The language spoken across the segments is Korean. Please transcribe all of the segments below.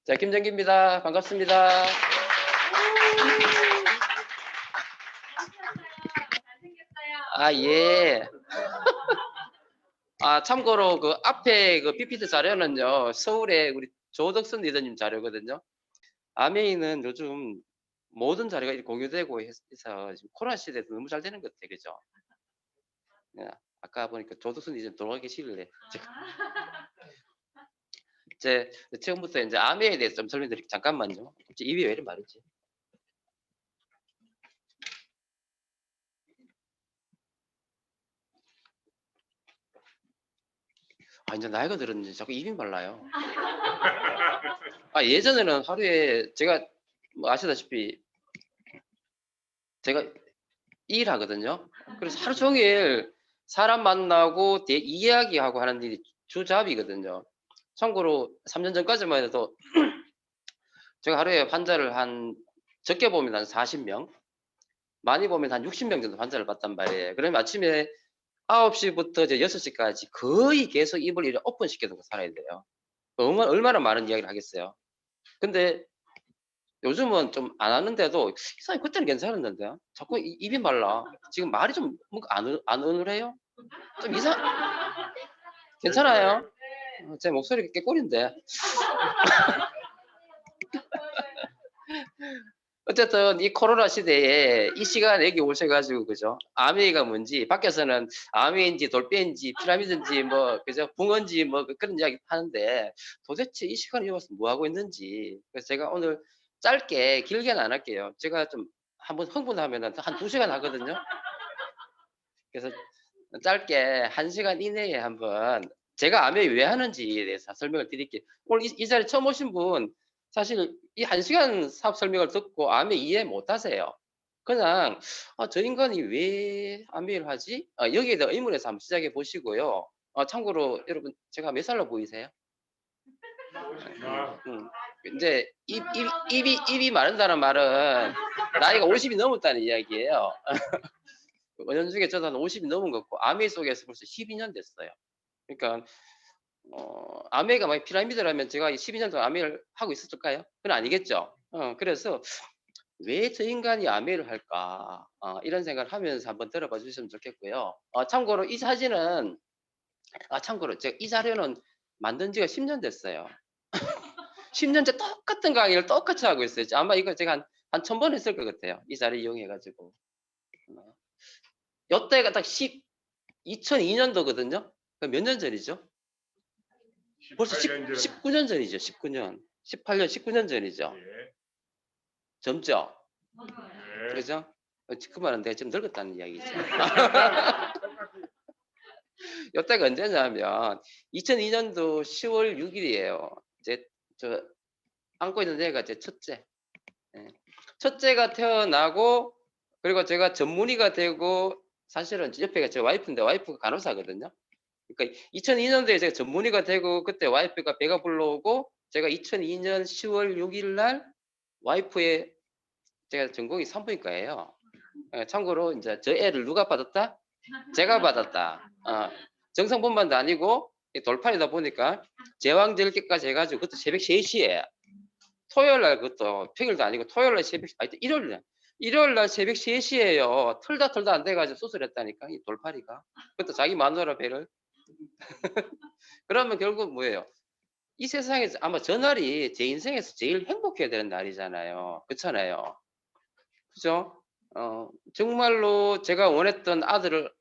자, 김정기입니다. 반갑습니다. 예. 참고로 그 앞에 그 PPT 자료는요, 서울의 우리 조덕선 리더님 자료거든요. 아메이는 요즘 모든 자료가 이렇게 공유되고 해서 지금 코로나 시대에도 너무 잘 되는 것 같아요. 그죠? 예, 아까 보니까 조덕선 리더님 돌아가 계시길래. 처음부터 이제 아메이에 대해서 좀 설명드릴게요. 잠깐만요. 입이 왜 이렇게 마르지? 이제 나이가 들었는지 자꾸 입이 말라요. 예전에는 하루에 제가 뭐 아시다시피 제가 일하거든요. 그래서 하루 종일 사람 만나고 이야기하고 하는 일이 주잡이거든요. 참고로 3년 전까지만 해도 제가 하루에 환자를 적게 보면 한 40명, 많이 보면 한 60명 정도 환자를 봤단 말이에요. 그러면 아침에 9시부터 이제 6시까지 거의 계속 입을 이렇게 오픈시켜서 살아야 돼요. 얼마나 많은 이야기를 하겠어요. 근데 요즘은 좀 안 하는데도 이상하게 그때는 괜찮았는데 자꾸 입이 말라. 지금 말이 좀 뭔가 안 어눌해요? 좀 괜찮아요? 제 목소리 깨꼬리인데. 어쨌든 이 코로나 시대에 이 시간에 여기 오셔가지고 그죠? 아메이가 뭔지 밖에서는 아메인지 돌배인지 피라미드인지 뭐 그죠? 붕어인지 뭐 그런 이야기 하는데 도대체 이 시간에 와서 뭐 하고 있는지. 그래서 제가 오늘 짧게 길게는 안 할게요. 제가 좀 한번 흥분하면은 한 2시간 하거든요. 그래서 짧게 1시간 이내에 한번 제가 아메이 왜 하는지에 대해서 설명을 드릴게요. 오늘 이 자리에 처음 오신 분 사실 이 1시간 사업 설명을 듣고 아메이 이해 못 하세요. 그냥 저 인간이 왜 아메이를 하지? 여기에 대한 의문에서 한번 시작해 보시고요. 참고로 여러분 제가 몇 살로 보이세요? 이제 입이 마른다는 말은 나이가 50이 넘었다는 이야기예요. 은연중에 저도 한 50이 넘은 것 같고 아메이 속에서 벌써 12년 됐어요. 그러니까 아메이가 만약 피라미드라면 제가 12년 동안 아메이를 하고 있었을까요? 그건 아니겠죠. 그래서 왜 저 인간이 아메이를 할까? 이런 생각을 하면서 한번 들어봐 주시면 좋겠고요. 참고로 이 사진은 참고로 제가 이 자료는 만든 지가 10년 됐어요. 10년째 똑같은 강의를 똑같이 하고 있어요. 아마 이거 제가 한 1000번 했을 것 같아요. 이 자료 이용해 가지고. 요때가 딱 2002년도거든요. 몇 년 전이죠? 벌써 19년 전이죠. 19년. 18년, 19년 전이죠. 젊죠? 그죠? 그 말은 내가 좀 늙었다는 이야기죠. 요때가 언제냐면 2002년도 10월 6일이에요. 저 안고 있는 애가 제 첫째. 예. 첫째가 태어나고 그리고 제가 전문의가 되고 사실은 옆에가 제 와이프인데 와이프가 간호사거든요. 그러니까 2002년도에 제가 전문의가 되고 그때 와이프가 배가 불러오고 제가 2002년 10월 6일 날 와이프의 제가 전공이 산부인과예요. 참고로 이제 저 애를 누가 받았다? 제가 받았다. 정상분만도 아니고 돌판이다 보니까 제왕절개까지 해가지고 그것도 새벽 3시에 토요일 날 그것도 평일도 아니고 토요일 날 새벽 일요일 날 새벽 3시에요. 털다 안 돼가지고 수술했다니까 이 돌팔이가. 그것도 자기 마누라 배를. 그러면 결국 뭐예요? 이 세상에서 아마 저 날이 제 인생에서 제일 행복해야 되는 날이잖아요. 그렇잖아요. 그죠? 정말로 제가 원했던 아들을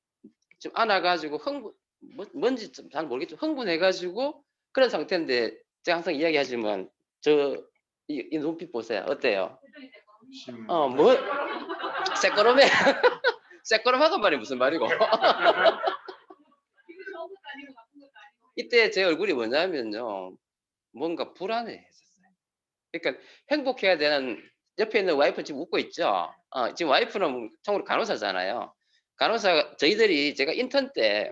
좀 안아가지고 뭔지 잘 모르겠지만 흥분해가지고 그런 상태인데 제가 항상 이야기하지만 이 눈빛 보세요. 어때요? 뭐 새까맣네. 새까맣다는 말이 무슨 말이고? 이때 제 얼굴이 뭐냐면요. 뭔가 불안해했었어요. 그러니까 행복해야 되는 옆에 있는 와이프 지금 웃고 있죠. 지금 와이프는 참고로 간호사잖아요. 간호사 저희들이 제가 인턴 때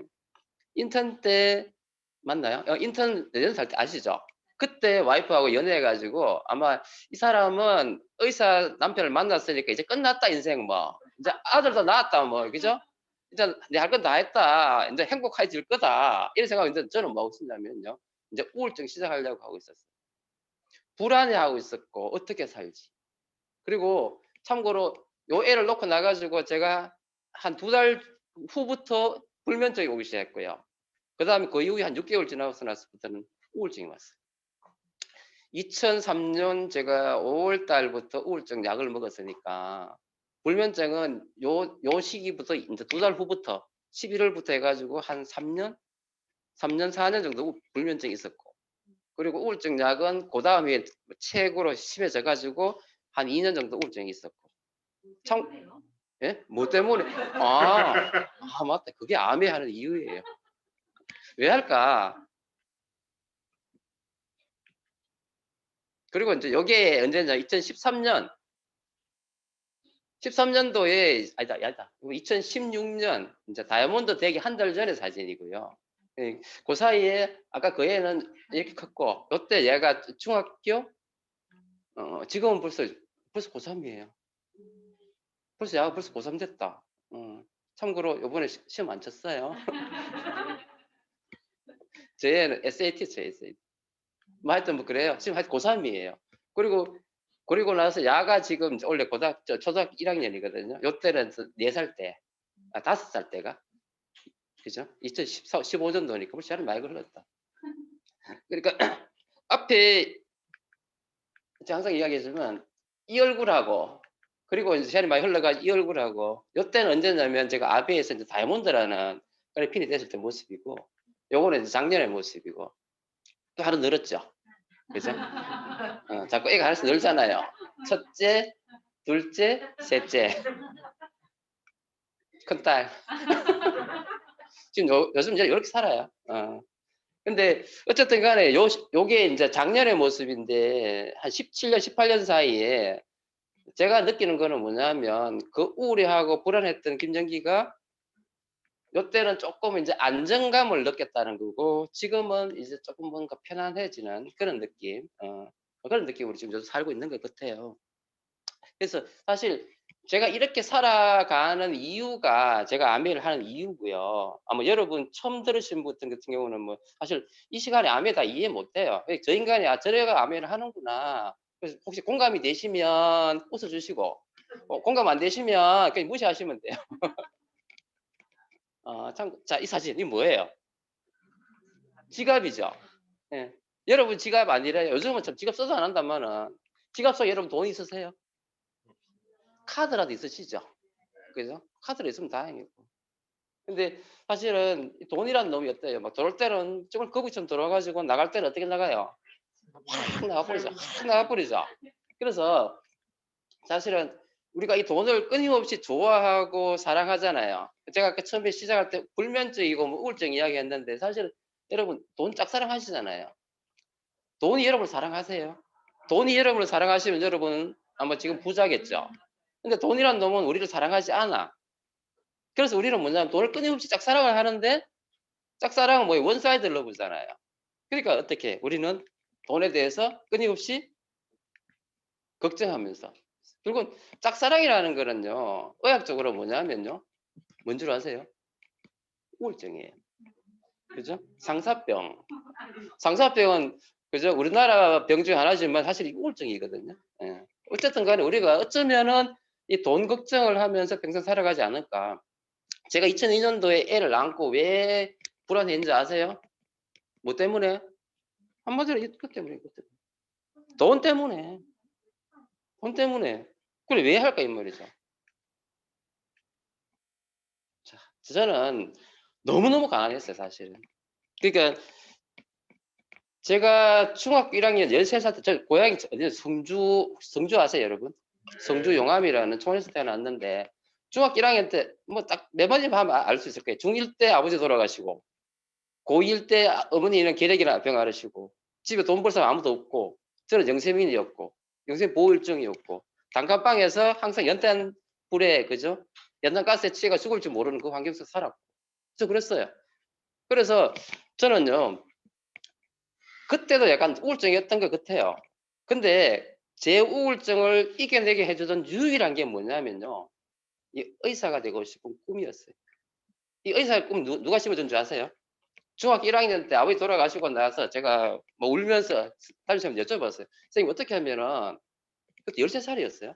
맞나요? 인턴 연살 때 아시죠? 그때 와이프하고 연애해가지고 아마 이 사람은 의사 남편을 만났으니까 이제 끝났다 인생 뭐 이제 아들도 낳았다 뭐 그죠? 일단 내 할 건 다 했다. 이제 행복해질 거다. 이런 생각인데 저는 뭐 없었냐면요. 이제 우울증 시작하려고 하고 있었어요. 불안해하고 있었고 어떻게 살지. 그리고 참고로 요 애를 놓고 나가지고 제가 한 2달 후부터 불면증이 오기 시작했고요. 그다음에 그 이후에 한 6개월 지나서 나서부터는 우울증이 왔어요. 2003년 제가 5월 달부터 우울증 약을 먹었으니까 불면증은 요 시기부터 이제 2달 후부터 11월부터 해가지고 한 3년, 4년 정도 불면증이 있었고, 그리고 우울증 약은 그 다음에 최고로 심해져 가지고 한 2년 정도 우울증이 있었고. 참, 예? 뭐 때문에? 맞다. 그게 암에 하는 이유예요. 왜 할까? 그리고 이제 요게 언제냐? 13년도에, 아니다. 2016년, 이제 다이아몬드 되기 한 달 전의 사진이고요. 예, 그 사이에, 아까 그 애는 이렇게 컸고, 요때 얘가 중학교, 지금은 벌써 고3이에요. 벌써 고3 됐다. 참고로 요번에 시험 안 쳤어요. 제 애는 SAT 쳤어요, SAT. 뭐 하여튼 뭐 그래요. 지금 하여튼 고3이에요. 그리고 나서 야가 지금 원래 초등학교 1학년이거든요. 요때는 4살 때, 5살 때가. 그죠? 2015년도니까 벌써 시간이 많이 걸렸다. 그러니까 앞에 제가 항상 이야기했지만 이 얼굴하고, 그리고 이제 시간이 많이 흘러가 이 얼굴하고, 요때는 언제냐면 제가 아베에서 이제 다이아몬드라는 그래핀이 됐을 때 모습이고, 요거는 이제 작년의 모습이고, 또 하나 늘었죠. 그죠? 자꾸 애가 하나씩 늘잖아요. 첫째, 둘째, 셋째. 큰딸. 지금 요즘 이제 이렇게 살아요. 근데 어쨌든 간에 요게 이제 작년의 모습인데 한 17년, 18년 사이에 제가 느끼는 거는 뭐냐면 그 우울해하고 불안했던 김정기가 요때는 조금 이제 안정감을 느꼈다는 거고, 지금은 이제 조금 뭔가 편안해지는 그런 느낌, 그런 느낌으로 지금 저도 살고 있는 것 같아요. 그래서 사실 제가 이렇게 살아가는 이유가 제가 아메를 하는 이유고요. 아마 여러분 처음 들으신 분 같은 경우는 뭐 사실 이 시간에 아메 다 이해 못 해요. 저 인간이 저래가 아메를 하는구나. 그래서 혹시 공감이 되시면 웃어주시고, 공감 안 되시면 그냥 무시하시면 돼요. 자, 이 사진, 이 뭐예요? 지갑이죠. 예. 여러분 지갑 아니래요. 요즘은 참 지갑 써도 안 한다면은, 지갑 속에 여러분 돈 있으세요? 카드라도 있으시죠? 그죠? 카드로 있으면 다행이고. 근데 사실은 돈이란 놈이 어때요? 막 들어올 때는 정말 거북이처럼 들어와가지고 나갈 때는 어떻게 나가요? 확 나가버리죠. 확 나가버리죠. 그래서 사실은 우리가 이 돈을 끊임없이 좋아하고 사랑하잖아요. 제가 아까 처음에 시작할 때 불면증이고 뭐 우울증 이야기했는데, 사실 여러분 돈 짝사랑하시잖아요. 돈이 여러분을 사랑하세요? 돈이 여러분을 사랑하시면 여러분은 아마 지금 부자겠죠. 근데 돈이란 놈은 우리를 사랑하지 않아. 그래서 우리는 뭐냐면 돈을 끊임없이 짝사랑을 하는데, 짝사랑은 뭐예요? 원사이드 러브잖아요. 그러니까 어떻게 우리는 돈에 대해서 끊임없이 걱정하면서, 그리고 짝사랑이라는 거는요, 의학적으로 뭐냐면요, 뭔 줄 아세요? 우울증이에요. 그죠? 상사병은 그죠? 우리나라 병 중에 하나지만 사실 우울증이거든요. 예. 어쨌든 간에 우리가 어쩌면은 이 돈 걱정을 하면서 평생 살아가지 않을까. 제가 2002년도에 애를 안고 왜 불안했는지 아세요? 뭐 때문에? 한마디로 이것 때문에, 이것 때문에. 돈 때문에. 돈 때문에. 그래, 왜 할까, 이 말이죠. 자, 저는 너무너무 가난했어요, 사실은. 그러니까 제가 중학교 1학년 13살 때, 저 고향이 성주 아세요, 여러분? 성주 용암이라는 촌에서 태어났는데, 중학교 1학년 때 뭐 딱 매번이면 하면 알 수 있을 거예요. 중1 때 아버지 돌아가시고, 고1 때 어머니는 계력이나 병 앓으시고, 집에 돈 벌 사람 아무도 없고, 저는 영세민이었고, 영세민 보호일정이었고, 단칸방에서 항상 연탄 불에, 그죠? 연탄가스에 취해가 죽을 줄 모르는 그 환경 속에서 살았고, 저 그랬어요. 그래서 저는요, 그때도 약간 우울증이었던 것 같아요. 근데 제 우울증을 이겨내게 해주던 유일한 게 뭐냐면요, 이 의사가 되고 싶은 꿈이었어요. 이 의사의 꿈 누가 심어준 줄 아세요? 중학교 1학년 때 아버지 돌아가시고 나서 제가 뭐 울면서 담임선생님 여쭤봤어요. 선생님 어떻게 하면은 그때 13살이었어요.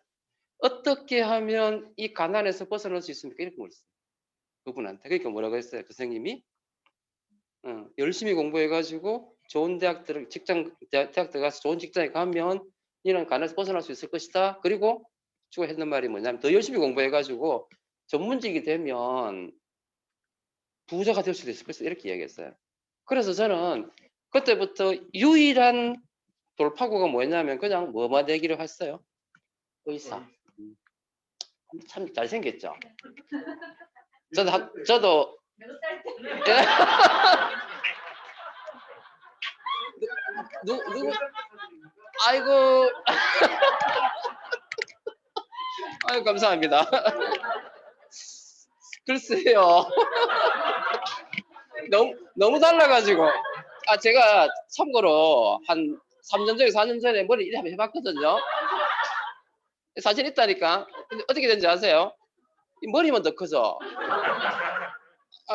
어떻게 하면 이 가난에서 벗어날 수 있습니까? 이렇게 물었어요. 그분한테. 그러니까 뭐라고 했어요? 그 선생님이 열심히 공부해 가지고 좋은 대학 들어가서 좋은 직장에 가면 이런 가난에서 벗어날 수 있을 것이다. 그리고 주가 했는 말이 뭐냐면 더 열심히 공부해 가지고 전문직이 되면 부자가 될 수도 있을 것이다. 이렇게 이야기했어요. 그래서 저는 그때부터 유일한 돌파구가 뭐였냐면 그냥 뭐만 되기로 했어요. 의사. 참 잘생겼죠. 저도 누구 아이고 아유 감사합니다. 글쎄요. 너무 달라가지고 제가 참고로 한 3년 전에 4년 전에 머리 이렇게 한번 해봤거든요. 사실 있다니까. 근데 어떻게 된지 아세요? 이 머리만 더 커져.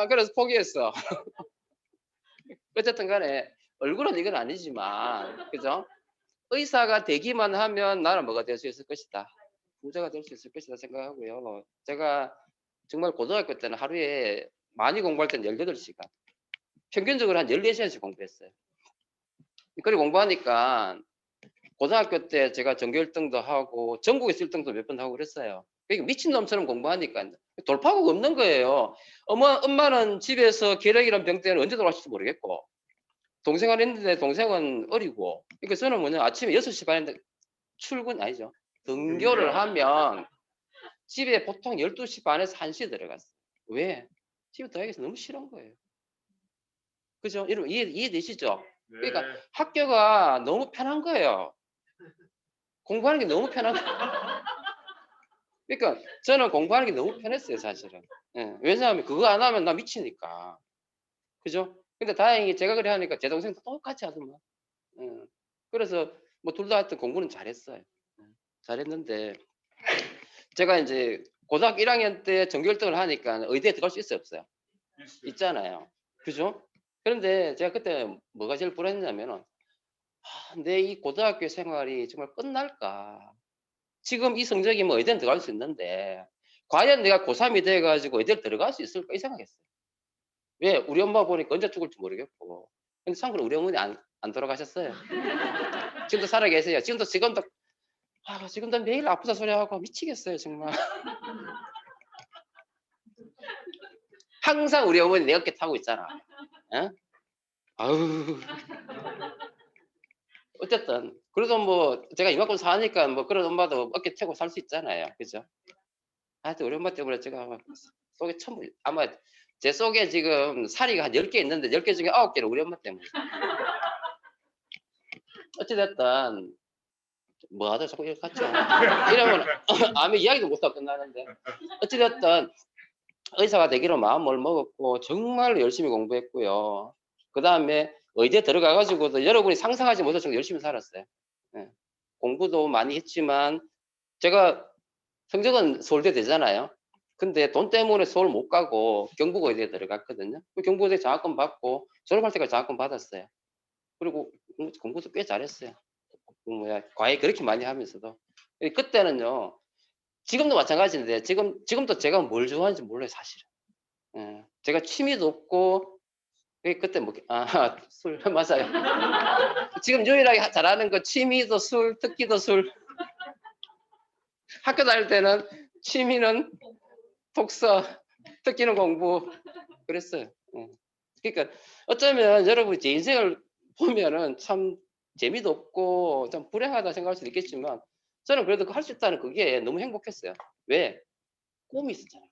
그래서 포기했어. 어쨌든 간에 얼굴은 이건 아니지만 그죠? 의사가 되기만 하면 나는 뭐가 될 수 있을 것이다. 부자가 될 수 있을 것이다 생각하고요. 제가 정말 고등학교 때는 하루에 많이 공부할 때는 18시간. 평균적으로 한 14시간씩 공부했어요. 그리고 공부하니까 고등학교 때 제가 전교 1등도 하고 전국에서 1등도 몇 번 하고 그랬어요. 그러니까 미친놈처럼 공부하니까 돌파구가 없는 거예요. 엄마는 집에서 계력이란 병 때문에 언제 돌아갈지 모르겠고 동생 하나 있는데 동생은 어리고 그러니까 저는 뭐냐 아침에 6시 반인데 출근 아니죠. 등교를 하면 집에 보통 12시 반에서 1시에 들어갔어요. 왜? 집에 들어가기가 너무 싫은 거예요. 그죠? 여러분 이해되시죠? 그러니까 학교가 너무 편한 거예요. 공부하는 게 너무 편한 거예요. 그러니까 저는 공부하는 게 너무 편했어요, 사실은. 예, 왜냐하면 그거 안 하면 나 미치니까. 그죠? 근데 다행히 제가 그래 하니까 제 동생도 똑같이 하더만. 예. 그래서 뭐 둘 다 하여튼 공부는 잘했어요. 잘했는데 제가 이제 고등학교 1학년 때 전교 1등을 하니까 의대에 들어갈 수 있어요, 없어요? 있잖아요. 그죠? 그런데 제가 그때 뭐가 제일 불안했냐면은 내 이 고등학교 생활이 정말 끝날까? 지금 이 성적이면 뭐 의대는 들어갈 수 있는데 과연 내가 고3이 돼 가지고 의대를 들어갈 수 있을까 이 생각했어요. 왜? 우리 엄마 보니까 언제 죽을지 모르겠고. 근데 참고로 우리 어머니 안 돌아가셨어요. 지금도 살아 계세요. 지금도 매일 아프다 소리하고 미치겠어요, 정말. 항상 우리 어머니 내 어깨 타고 있잖아. 예? 아우. 어쨌든 그래도 뭐 제가 이만큼 사니까 뭐 그런 엄마도 어깨 태고 살 수 있잖아요. 그죠? 하여튼 우리 엄마 때문에 제가 아마 속에 아마 제 속에 지금 살이가 한 10개 있는데 10개 중에 9개는 우리 엄마 때문에. 어찌 됐든 뭐 하다 자꾸 이렇게 갔죠. 이러면 아무 이야기도 못하고 끝나는데. 어찌 됐든 의사가 되기로 마음을 먹었고 정말 열심히 공부했고요. 그다음에 의대 들어가 가지고도 여러분이 상상하지 못할 정도로 열심히 살았어요. 예. 공부도 많이 했지만 제가 성적은 서울대 되잖아요. 근데 돈 때문에 서울 못 가고 경북의대에 들어갔거든요. 그 경북의대 장학금 받고 졸업할 때까지 장학금 받았어요. 그리고 공부도 꽤 잘했어요. 과외 그렇게 많이 하면서도. 그때는요. 지금도 마찬가지인데 지금도 제가 뭘 좋아하는지 몰라요, 사실은. 예. 제가 취미도 없고 그때 뭐 술 맞아요. 지금 유일하게 잘하는 거 취미도 술, 특기도 술. 학교 다닐 때는 취미는 독서, 특기는 공부 그랬어요. 그러니까 어쩌면 여러분 제 인생을 보면은 참 재미도 없고 좀 불행하다 생각할 수도 있겠지만 저는 그래도 할 수 있다는 그게 너무 행복했어요. 왜? 꿈이 있었잖아요.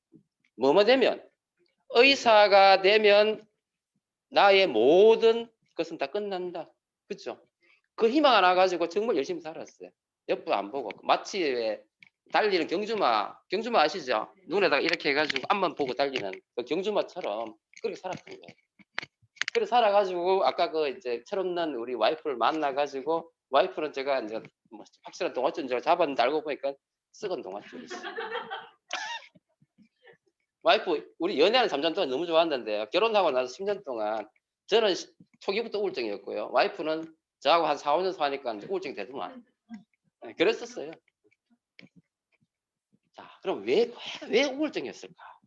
뭐뭐 되면 의사가 되면 나의 모든 것은 다 끝난다. 그죠? 그 희망 하나 가지고 정말 열심히 살았어요. 옆도 안 보고 마치 왜 달리는 경주마 아시죠? 눈에다가 이렇게 해가지고 앞만 보고 달리는 그 경주마처럼 그렇게 살았던 거예요. 그렇게 살아가지고 아까 그 이제 철없는 우리 와이프를 만나가지고 와이프는 제가 이제 뭐 확실한 동아줄인 줄 잡았는데 알고 보니까 썩은 동아줄이었어요. 와이프 우리 연애하는 3년 동안 너무 좋았는데 결혼하고 나서 10년 동안 저는 초기부터 우울증이었고요. 와이프는 저하고 한 4, 5년 사니까 우울증이 되더만. 네, 그랬었어요. 자, 그럼 왜 우울증이었을까?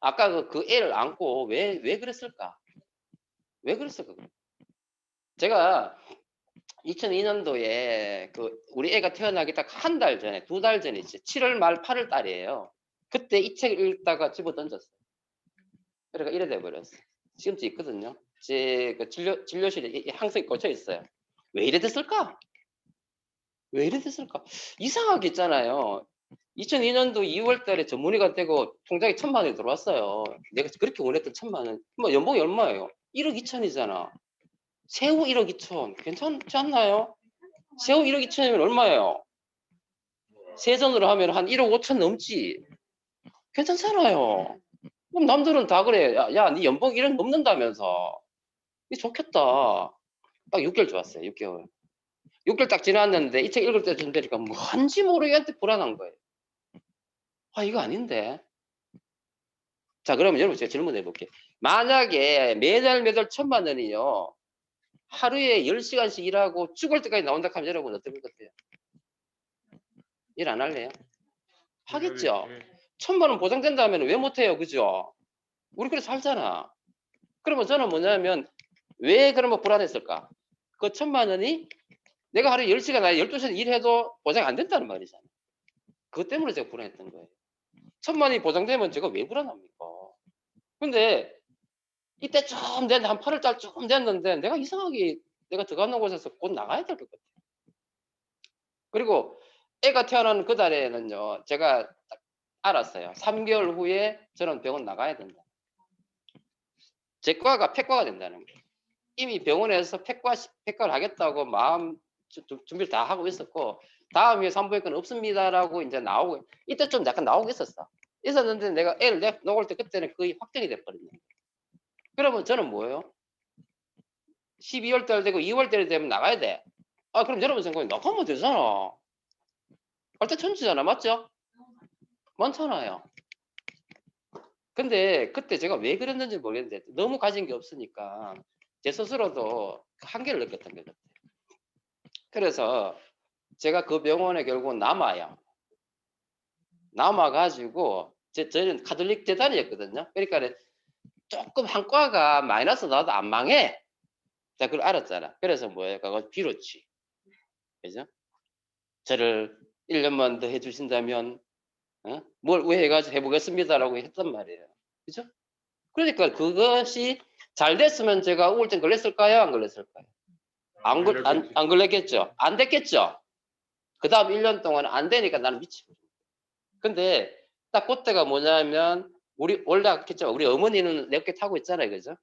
아까 그 애를 안고 왜 그랬을까? 왜 그랬을까? 제가 2002년도에 우리 애가 태어나기 딱 한 달 전에, 2달 전이지. 7월 말 8월 달이에요. 그때 이 책을 읽다가 집어 던졌어요. 그러니까 이래 돼버렸어. 지금도 있거든요. 제 진료실에 항상 꽂혀 있어요. 왜 이래 됐을까? 왜 이래 됐을까? 이상하게 있잖아요. 2002년도 2월 달에 전문의가 되고 통장에 1,000만 원이 들어왔어요. 내가 그렇게 원했던 1,000만 원. 뭐 연봉이 얼마예요? 1억 2천이잖아. 세후 1억 2천. 괜찮지 않나요? 세후 1억 2천이면 얼마예요? 세전으로 하면 한 1억 5천 넘지. 괜찮잖아요. 그럼 남들은 다 그래. 야, 네 연봉 1억 넘는다면서. 이게 좋겠다. 딱 6개월 좋았어요. 6개월. 6개월 딱 지났는데 이 책 읽을 때쯤 되니까 뭔지 모르겠는데 불안한 거예요. 아, 이거 아닌데. 자, 그러면 여러분 제가 질문해 볼게요. 만약에 매달 1,000만 원이요. 하루에 10시간씩 일하고 죽을 때까지 나온다 하면 여러분 어떨 것 같아요? 일 안 할래요? 하겠죠. 1,000만 원 보장된다면 왜 못해요? 그죠? 우리 그래 살잖아. 그러면 저는 뭐냐면 왜 그러면 불안했을까? 그 1,000만 원이 내가 하루에 10시간, 12시간 일해도 보장 안 된다는 말이잖아요. 그것 때문에 제가 불안했던 거예요. 1,000만 원이 보장되면 제가 왜 불안합니까? 근데 이때 좀 됐는데 한 8월 달 좀 됐는데 내가 이상하게 내가 들어가는 곳에서 곧 나가야 될 것 같아요. 그리고 애가 태어나는 그 달에는요. 제가 딱 알았어요. 3개월 후에 저는 병원 나가야 된다. 제 과가 폐과가 된다는 거예요. 이미 병원에서 폐과를 하겠다고 마음 준비를 다 하고 있었고 다음에 산부인과는 없습니다라고 이제 나오고 이때 좀 약간 나오고 있었는데 내가 애를 놓을 때 그때는 거의 확정이 돼버렸네. 그러면 저는 뭐예요? 12월 달 되고 2월 달 되면 나가야 돼. 아, 그럼 여러분 생각에 나가면 되잖아. 갈때 천지잖아. 맞죠? 많잖아요. 근데 그때 제가 왜 그랬는지 모르겠는데 너무 가진 게 없으니까 제 스스로도 한계를 느꼈던 것 같아요. 그래서 제가 그 병원에 결국은 남아요. 남아가지고 저는 가톨릭 재단이었거든요. 그러니까 조금 한 과가 마이너스 나도 안 망해. 자, 그걸 알았잖아. 그래서 뭐예요? 그거 빌었지. 그죠? 저를 1년만 더 해주신다면 뭘 우회해가지고 해보겠습니다라고 했단 말이에요. 그죠? 그러니까 그것이 잘 됐으면 제가 우울증 걸렸을까요? 안 걸렸을까요? 안 걸렸겠죠? 안 됐겠죠? 그 다음 1년 동안 안 되니까 나는 미치고. 근데 딱 그때가 뭐냐면 우리 원래 아겠죠. 우리 어머니는 내 어깨 타고 있잖아요. 그죠?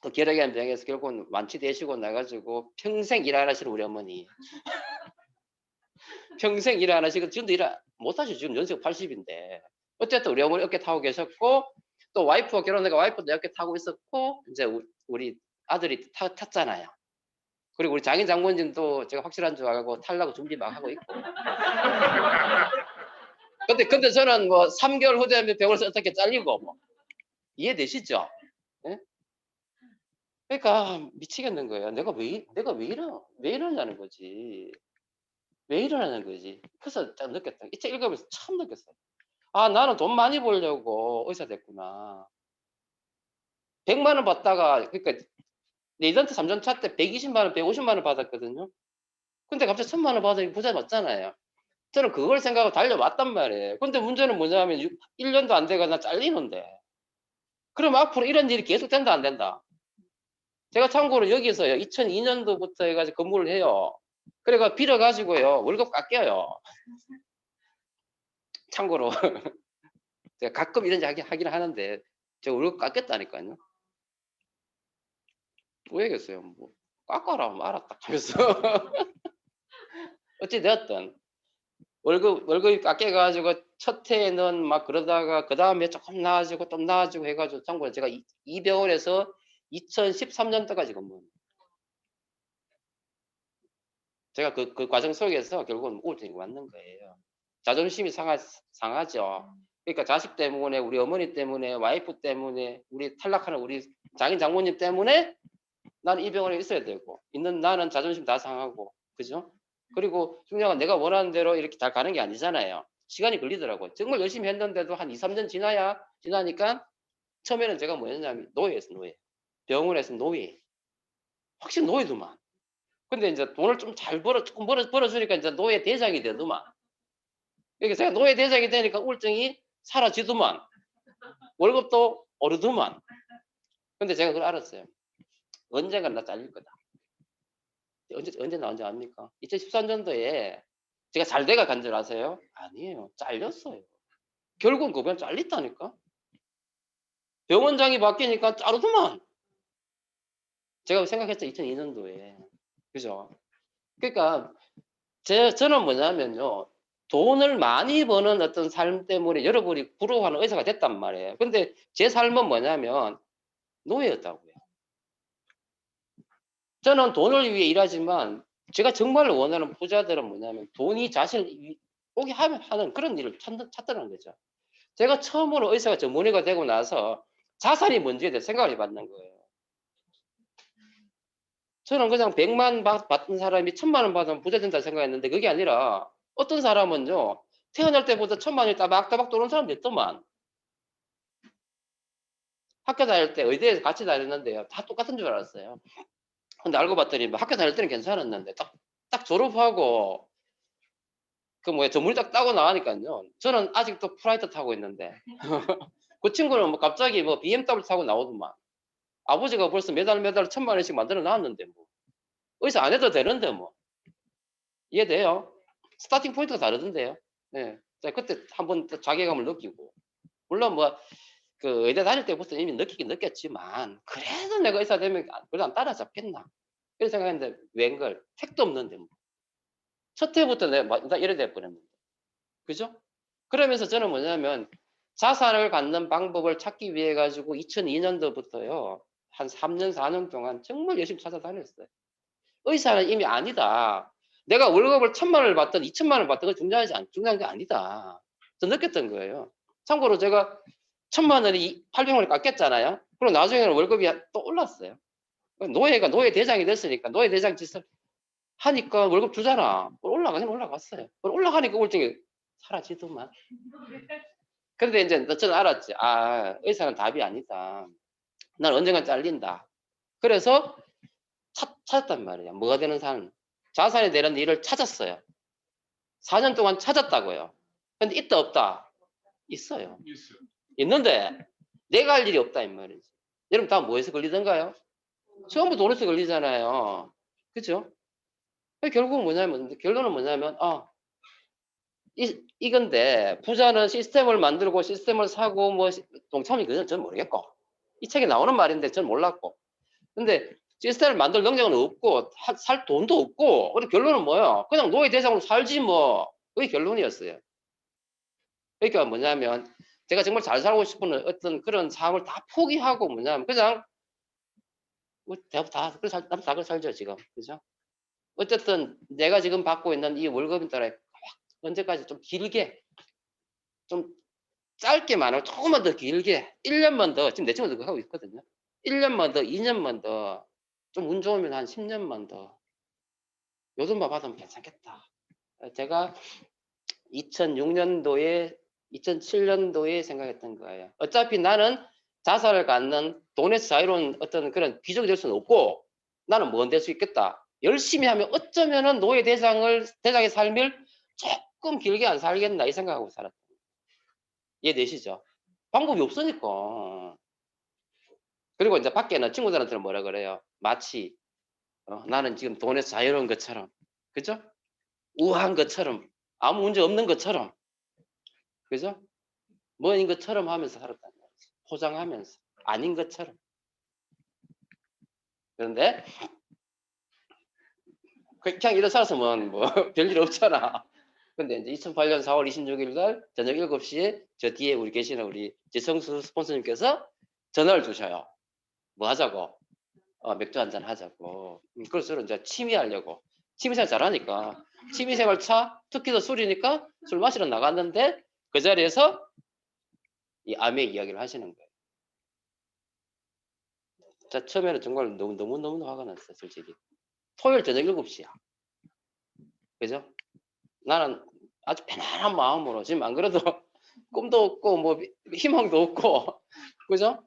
그 결핵암 병에서 결국은 완치되시고 나가지고 평생 일 안 하시는 우리 어머니. 평생 일 안 하시고 지금도 일 못 하시죠. 지금 연세가 80인데. 어쨌든 우리 어머니 어깨 타고 계셨고 또 와이프가 결혼해가 와이프도 내 어깨 타고 있었고 이제 우리 아들이 탔잖아요. 그리고 우리 장인 장모님도 제가 확실한 줄 알고 탈라고 준비 막 하고 있고. 근데 저는 뭐 3개월 후 되면 병원에서 어떻게 잘리고 뭐. 이해되시죠? 예? 그러니까 미치겠는 거예요. 내가 왜 이러냐는 거지. 왜 이러냐는 거지. 그래서 딱 느꼈다. 이 책 읽으면서 처음 느꼈어요. 아, 나는 돈 많이 벌려고 의사 됐구나. 100만 원 받다가 그러니까 레지던트 3전차 때 120만 원, 150만 원 받았거든요. 근데 갑자기 1,000만 원 받으니 부자 맞잖아요. 저는 그걸 생각하고 달려왔단 말이에요. 근데 문제는 뭐냐면 1년도 안 돼가 나 잘리는데. 그럼 앞으로 이런 일이 계속 된다 안 된다? 제가 참고로 여기서요. 2002년도부터 해가지고 근무를 해요. 그래가 빌어가지고요. 월급 깎여요. 참고로 제가 가끔 이런 이야기 하긴 하는데 제가 월급 깎였다니까요. 왜겠어요? 뭐 깎아라 알았다 하면서 어찌 되었든 월급이 깎여가지고 첫 해에는 막 그러다가 그 다음에 조금 나아지고 좀 나아지고 해가지고 참고로 제가 이 병원에서 2013년도까지 근무합니다. 제가 그 과정 속에서 결국은 우울증이 왔는 거예요. 자존심이 상하죠. 그러니까 자식 때문에 우리 어머니 때문에 와이프 때문에 우리 탈락하는 우리 장인 장모님 때문에 나는 이 병원에 있어야 되고, 있는 나는 자존심 다 상하고, 그죠? 그리고 중요한 건 내가 원하는 대로 이렇게 잘 가는 게 아니잖아요. 시간이 걸리더라고요. 정말 열심히 했는데도 한 2, 3년 지나니까 처음에는 제가 뭐였냐면 노예였어, 노예. 병원에서 노예. 확실히 노예더만. 근데 이제 돈을 좀 잘 조금 벌어주니까 이제 노예 대장이 되더만. 그러니까 제가 노예 대장이 되니까 우울증이 사라지더만. 월급도 오르더만. 근데 제가 그걸 알았어요. 언젠가 나 잘릴 거다. 언제 나온지 압니까? 2013년도에 제가 잘 돼가 간 줄 아세요? 아니에요. 잘렸어요. 결국은 그냥 잘렸다니까. 병원장이 바뀌니까 자르더만. 제가 생각했죠. 2002년도에. 그죠? 그러니까 저는 뭐냐면요. 돈을 많이 버는 어떤 삶 때문에 여러분이 부러워하는 의사가 됐단 말이에요. 근데 제 삶은 뭐냐면 노예였다고요. 저는 돈을 위해 일하지만 제가 정말 원하는 부자들은 뭐냐면 돈이 자신을 오게 하는 그런 일을 찾더라는 거죠. 제가 처음으로 의사가 전문의가 되고 나서 자산이 뭔지에 대해 생각을 해봤는 거예요. 저는 그냥 100만 받던 사람이 1000만 원 받으면 부자 된다 생각했는데 그게 아니라 어떤 사람은요. 태어날 때보다 1000만 원이 따박따박 들어오는 사람도 있더만. 학교 다닐 때 의대에서 같이 다녔는데요. 다 똑같은 줄 알았어요. 근데 알고 봤더니 뭐 학교 다닐 때는 괜찮았는데 딱 졸업하고 그 뭐야 전문의 딱 따고 나가니까요. 저는 아직도 프라이드 타고 있는데 그 친구는 뭐 갑자기 뭐 BMW 타고 나오더만. 아버지가 벌써 매달 1000만 원씩 만들어 놨는데 뭐 의사 안 해도 되는데 뭐 이해돼요? 스타팅 포인트가 다르던데요. 네. 그때 한번 자괴감을 느끼고 물론 뭐 그 의대 다닐 때부터 이미 느끼긴 느꼈지만 그래도 내가 의사 되면 그래도 안 따라잡겠나 이런 생각했는데 웬걸 택도 없는데 뭐. 첫 해부터 내가 이래 될 뻔했는데 그죠? 그러면서 저는 뭐냐면 자산을 갖는 방법을 찾기 위해 가지고 2002년도부터요 한 3년 4년 동안 정말 열심히 찾아다녔어요. 의사는 이미 아니다. 내가 월급을 1000만 원을 받든 2000만 원을 받든 중요한 게 아니다. 저 느꼈던 거예요. 참고로 제가 1000만 원이 800만 원을 깎였잖아요. 그리고 나중에는 월급이 또 올랐어요. 노예가 노예 대장이 됐으니까 노예 대장 짓을 하니까 월급 주잖아. 올라가긴 올라갔어요. 올라가니까 우울증이 사라지더만. 근데 이제 저는 알았지. 아, 의사는 답이 아니다. 난 언젠간 잘린다. 그래서 찾았단 말이에요. 뭐가 되는 삶. 자산이 되는 일을 찾았어요. 4년 동안 찾았다고요. 근데 있다 없다? 있어요. 있는데 내가 할 일이 없다 이 말이지. 여러분 다 뭐에서 걸리던가요? 전부 돈에서 걸리잖아요. 그죠? 결국은 뭐냐면 결론은 뭐냐면 이건데 부자는 시스템을 만들고 시스템을 사고 뭐 동참이 그건 전 모르겠고 이 책에 나오는 말인데 전 몰랐고 근데 시스템을 만들 능력은 없고 살 돈도 없고 그리고 결론은 뭐야? 그냥 노예 대상으로 살지 뭐 그게 결론이었어요. 그러니까 뭐냐면 제가 정말 잘 살고 싶은 어떤 그런 삶을 다 포기하고 뭐냐면 그냥 다 그렇게 살죠 지금 그죠? 어쨌든 내가 지금 받고 있는 이 월급에 따라 언제까지 좀 길게 좀 짧게 말하면 조금만 더 길게 1년만 더 지금 내 친구도 그거 하고 있거든요. 1년만 더 2년만 더 좀 운 좋으면 한 10년만 더 요 돈만 받으면 괜찮겠다. 제가 2006년도에 2007년도에 생각했던 거예요. 어차피 나는 자산을 갖는 돈에서 자유로운 어떤 그런 귀족이 될 수는 없고 나는 뭔 될 수 있겠다. 열심히 하면 어쩌면은 노예 대장의 삶을 조금 길게 안 살겠나 이 생각하고 살았다. 이해되시죠? 방법이 없으니까. 그리고 이제 밖에는 친구들한테는 뭐라 그래요? 마치 나는 지금 돈에서 자유로운 것처럼, 그죠? 우아한 것처럼, 아무 문제 없는 것처럼, 그죠? 뭐인 것처럼 하면서 살았단 말이지. 포장하면서 아닌 것처럼. 그런데 그냥 이래 살았으면 뭐 별일 없잖아. 근데 이제 2008년 4월 26일 날 저녁 7시에 저 뒤에 우리 계시는 우리 지성수 스폰서님께서 전화를 주셔요. 뭐 하자고? 맥주 한잔 하자고. 그래서 저는 이제 취미하려고. 취미생활 잘하니까. 취미생활 특히 술이니까 술 마시러 나갔는데 그 자리에서 이 암의 이야기를 하시는 거예요. 자, 처음에는 정말 너무 화가 났어요, 솔직히. 토요일 저녁 7시야. 그죠? 나는 아주 편안한 마음으로 지금 안 그래도 꿈도 없고 뭐 희망도 없고 그죠?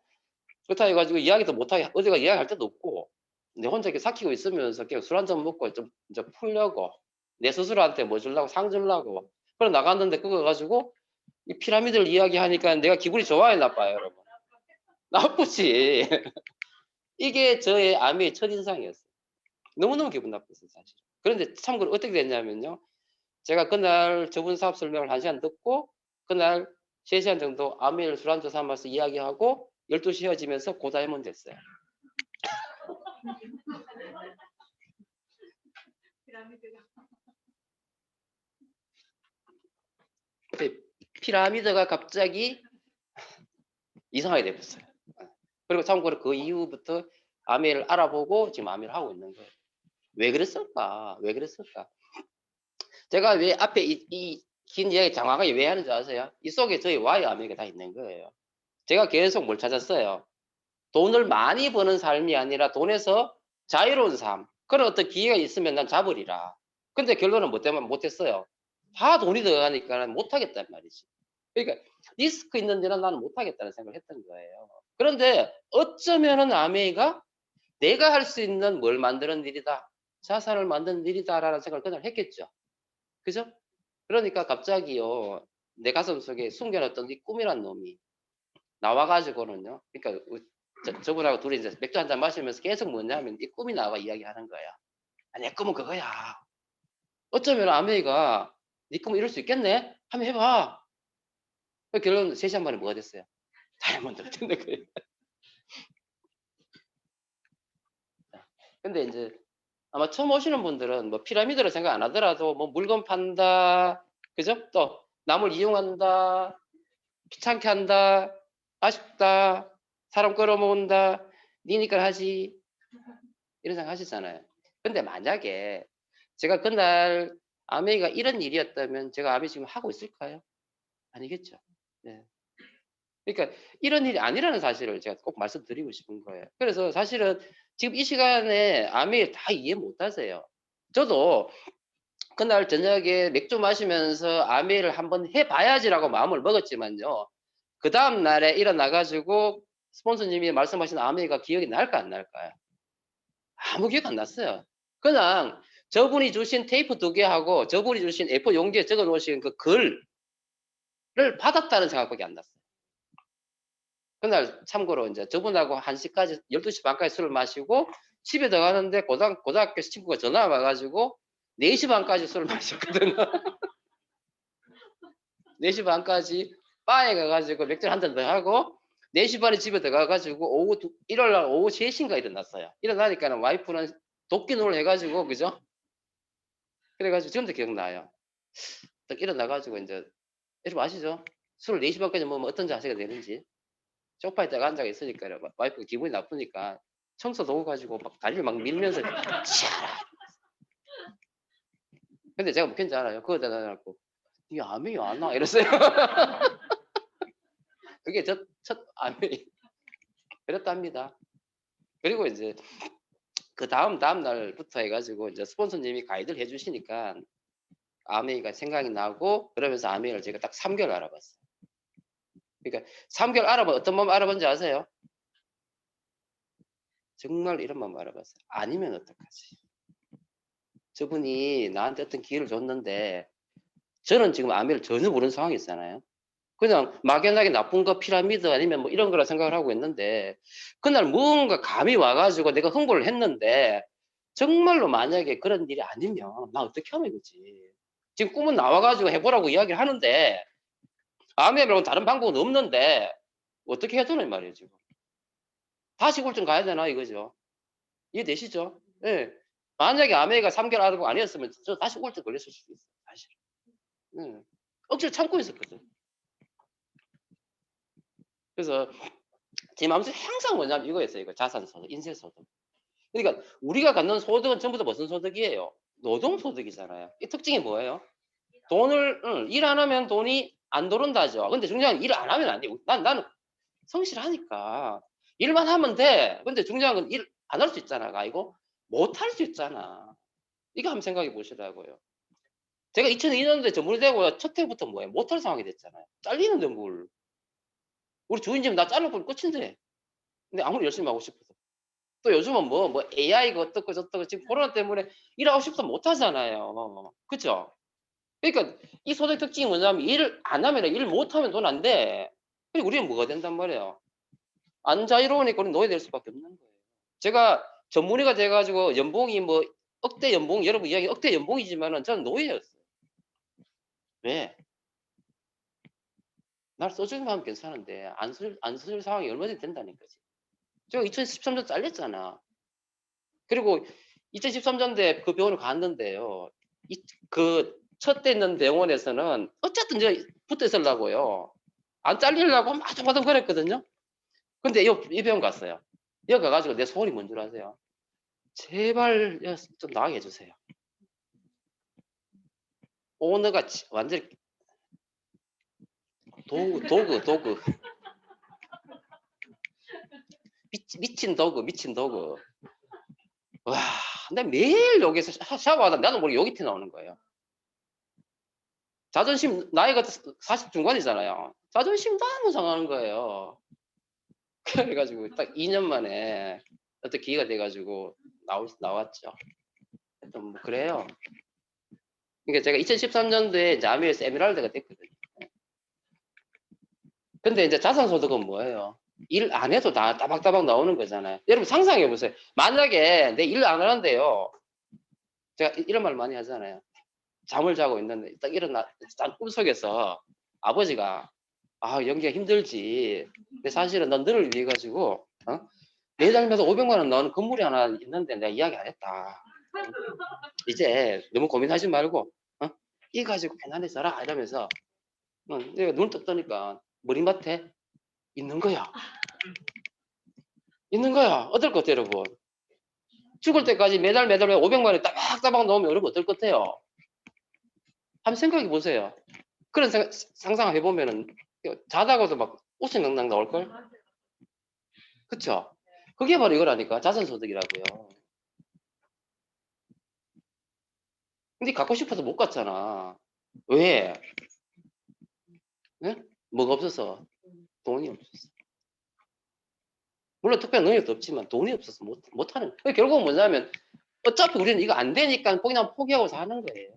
그렇다 해가지고 이야기도 못하게 어디가 이야기할 데도 없고 내 혼자 이렇게 삭히고 있으면서 그냥 술 한잔 먹고 좀 이제 풀려고 내 스스로한테 뭐 주려고 상 주려고 그래 나갔는데 그거 가지고 이 피라미드를 이야기하니까 내가 기분이 좋아요, 나빠요, 여러분? 나쁘지. 이게 저의 아미의 첫인상이었어요. 너무너무 기분 나빴어요, 사실. 그런데 참고로 어떻게 됐냐면요. 제가 그날 저분 사업 설명을 1시간 듣고 그날 3시간 정도 아미를 술 한잔 삼아서 이야기하고 12시 헤어지면서 고다이몬 됐어요. 피라미드가 갑자기 이상하게 됐어요. 그리고 참고로 그 이후부터 아미를 알아보고 지금 아미를 하고 있는 거예요. 왜 그랬을까? 왜 그랬을까? 제가 왜 앞에 이 긴 이야기 장황하게 왜 하는지 아세요? 이 속에 저희 와이 아미가 다 있는 거예요. 제가 계속 뭘 찾았어요? 돈을 많이 버는 삶이 아니라 돈에서 자유로운 삶. 그런 어떤 기회가 있으면 난 잡으리라. 근데 결론은 못했어요. 다 돈이 들어가니까 못하겠단 말이지. 그러니까 리스크 있는 데는 나는 못하겠다는 생각을 했던 거예요. 그런데 어쩌면은 아메이가 내가 할 수 있는 뭘 만드는 일이다. 자산을 만드는 일이다라는 생각을 그날 했겠죠. 그죠? 그러니까 갑자기요. 내 가슴 속에 숨겨놨던 이 꿈이란 놈이 나와가지고는요. 그러니까 저분하고 둘이 이제 맥주 한잔 마시면서 계속 뭐냐면 이 꿈이 나와 이야기하는 거야. 아, 내 꿈은 그거야. 어쩌면 아메이가 네 꿈을 이룰 수 있겠네? 한번 해봐. 그 결론 3시간 만에 뭐가 됐어요? 다이아몬드가 된다 그래요. 근데 이제 아마 처음 오시는 분들은 뭐 피라미드를 생각 안 하더라도 뭐 물건 판다, 그죠? 또 남을 이용한다, 귀찮게 한다, 아쉽다, 사람 끌어모은다, 니니까 하지 이런 생각 하시잖아요. 근데 만약에 제가 그날 아메이가 이런 일이었다면 제가 아메이 지금 하고 있을까요? 아니겠죠. 네. 그러니까 이런 일이 아니라는 사실을 제가 꼭 말씀드리고 싶은 거예요. 그래서 사실은 지금 이 시간에 아메이 다 이해 못 하세요. 저도 그날 저녁에 맥주 마시면서 아메이를 한번 해봐야지라고 마음을 먹었지만요. 그 다음 날에 일어나가지고 스폰서님이 말씀하신 아메이가 기억이 날까 안 날까요? 아무 기억 안 났어요. 그냥 저분이 주신 테이프 2개하고 저분이 주신 A4 용지에 적어 놓으신 그 글을 받았다는 생각밖에 안 났어요. 그날 참고로 이제 저분하고 1시까지 12시 반까지 술을 마시고 집에 들어가는데 고등학교 친구가 전화 와가지고 4시 반까지 술을 마셨거든요. 4시 반까지 바에 가가지고 맥주 한 잔 더 하고 4시 반에 집에 들어가가지고 일요일 날 오후 3시인가 일어났어요. 일어나니까는 와이프는 도끼놀을 해가지고 그죠? 그래가지고 지금도 기억나요. 딱 일어나가지고 이제 여러분 아시죠? 술을 4시 반까지 먹으면 어떤 자세가 되는지. 소파에 딱 앉아 있으니까 와이프가 기분이 나쁘니까 청소 도구 가지고 막 다리를 막 밀면서 치아라. 근데 제가 뭐 했는지 알아요? 그거 대단하고 이 암이 안 와 이랬어요. 그게 첫 암이 그랬답니다. 그리고 이제 그 다음 날부터 해가지고 이제 스폰서님이 가이드를 해주시니까 아메이가 생각이 나고 그러면서 아메이를 제가 딱 3개월 알아봤어요. 그러니까 3개월 알아봐 어떤 마음 알아본지 아세요? 정말 이런 마음 알아봤어요. 아니면 어떡하지? 저분이 나한테 어떤 기회를 줬는데 저는 지금 아메이를 전혀 모르는 상황이었잖아요. 그냥 막연하게 나쁜 거 피라미드 아니면 뭐 이런 거라 생각을 하고 있는데 그날 뭔가 감이 와가지고 내가 흥보를 했는데 정말로 만약에 그런 일이 아니면 나 어떻게 하면 이거지. 지금 꿈은 나와가지고 해보라고 이야기를 하는데 아메이 말고 다른 방법은 없는데 어떻게 해야 되는 말이에요 지금. 다시 골좀 가야 되나 이거죠. 이해되시죠? 예. 만약에 아메이가 3개월 알아보고 아니었으면 저 다시 골좀 걸렸을 수도 있어요. 사실. 억지로 참고 있었거든. 그래서 제 마음속에 항상 뭐냐면 이거였어요. 이거 자산소득, 인세소득. 그러니까 우리가 갖는 소득은 전부 다 무슨 소득이에요? 노동소득이잖아요. 이 특징이 뭐예요? 돈을 일 안 하면 돈이 안 들어온다죠. 근데 중요한 일 안 하면 안 돼요. 나는 성실하니까 일만 하면 돼. 근데 중요한 건 일 안 할 수 있잖아. 아이고 못 할 수 있잖아. 이거 한번 생각해 보시라고요. 제가 2002년도에 전문이 되고 첫 해부터 뭐예요? 못할 상황이 됐잖아요. 잘리는데 뭘. 우리 주인님 나 잘라버리면 끝인데. 근데 아무리 열심히 하고 싶어도. 또 요즘은 뭐 AI가 어떻고 저떻고 지금 코로나 때문에 일하고 싶어도 못 하잖아요. 그죠? 그러니까 이 소득 특징이 뭐냐면 일을 안 하면 일 못 하면 돈 안 돼. 그리고 우리는 뭐가 된단 말이에요. 안 자유로우니까 우리는 노예될 수밖에 없는 거예요. 제가 전문의가 돼 가지고 연봉이 뭐 억대 연봉 여러분 이야기 억대 연봉이지만은 저는 노예였어요. 왜? 날 써주기만 하면 괜찮은데 안 쓸 상황이 얼마든지 된다니까지. 제가 2013년 잘렸잖아. 그리고 2013년도에 그 병원을 갔는데요. 그 첫 때 있는 병원에서는 어쨌든 제가 붙어 있으려고요. 안 잘리려고 마둥마둥 거렸거든요. 근데 이 병원 갔어요. 여기 가가지고 내 소원이 뭔 줄 아세요? 제발 좀 나가게 해주세요. 오너가 완전히 도구. 미친 도구. 와, 근데 매일 여기서 샤워하다 나도 모르게 여기 티 나오는 거예요. 자존심, 나이가 40 중반이잖아요. 자존심 너무 상하는 거예요. 그래가지고 딱 2년 만에 어떤 기회가 돼가지고 나왔죠. 하여튼 뭐 그래요. 그러니까 제가 2013년도에 이제 아미에서 에메랄드가 됐거든요. 근데 이제 자산소득은 뭐예요? 일 안 해도 다 따박따박 나오는 거잖아요. 여러분 상상해 보세요. 만약에 내 일 안 하는데요. 제가 이런 말 많이 하잖아요. 잠을 자고 있는데 딱 일어나 딱 꿈속에서 아버지가 연기가 힘들지. 근데 사실은 넌 너를 위해 가지고 매달면서 500만 원 나오는 건물이 하나 있는데 내가 이야기 안 했다. 이제 너무 고민하지 말고 이거 가지고 편안히 살아 이러면서 내가 눈을 떴더니까 머리맡에 있는 거야. 있는 거야. 어떨 것 같아요, 여러분? 죽을 때까지 매달 500만 원이 따박따박 나오면 여러분 어떨 것 같아요? 한번 생각해 보세요. 그런 상상을 해보면은 자다가도 막 웃음이 낭낭 나올걸? 그쵸? 그게 바로 이거라니까. 자산소득이라고요. 근데 갖고 싶어서 못 갔잖아. 왜? 네? 뭐가 없어서? 돈이 없었어. 물론 특별한 능력도 없지만 돈이 없어서 못하는. 결국은 뭐냐면 어차피 우리는 이거 안 되니까 그냥 포기하고 사는 거예요.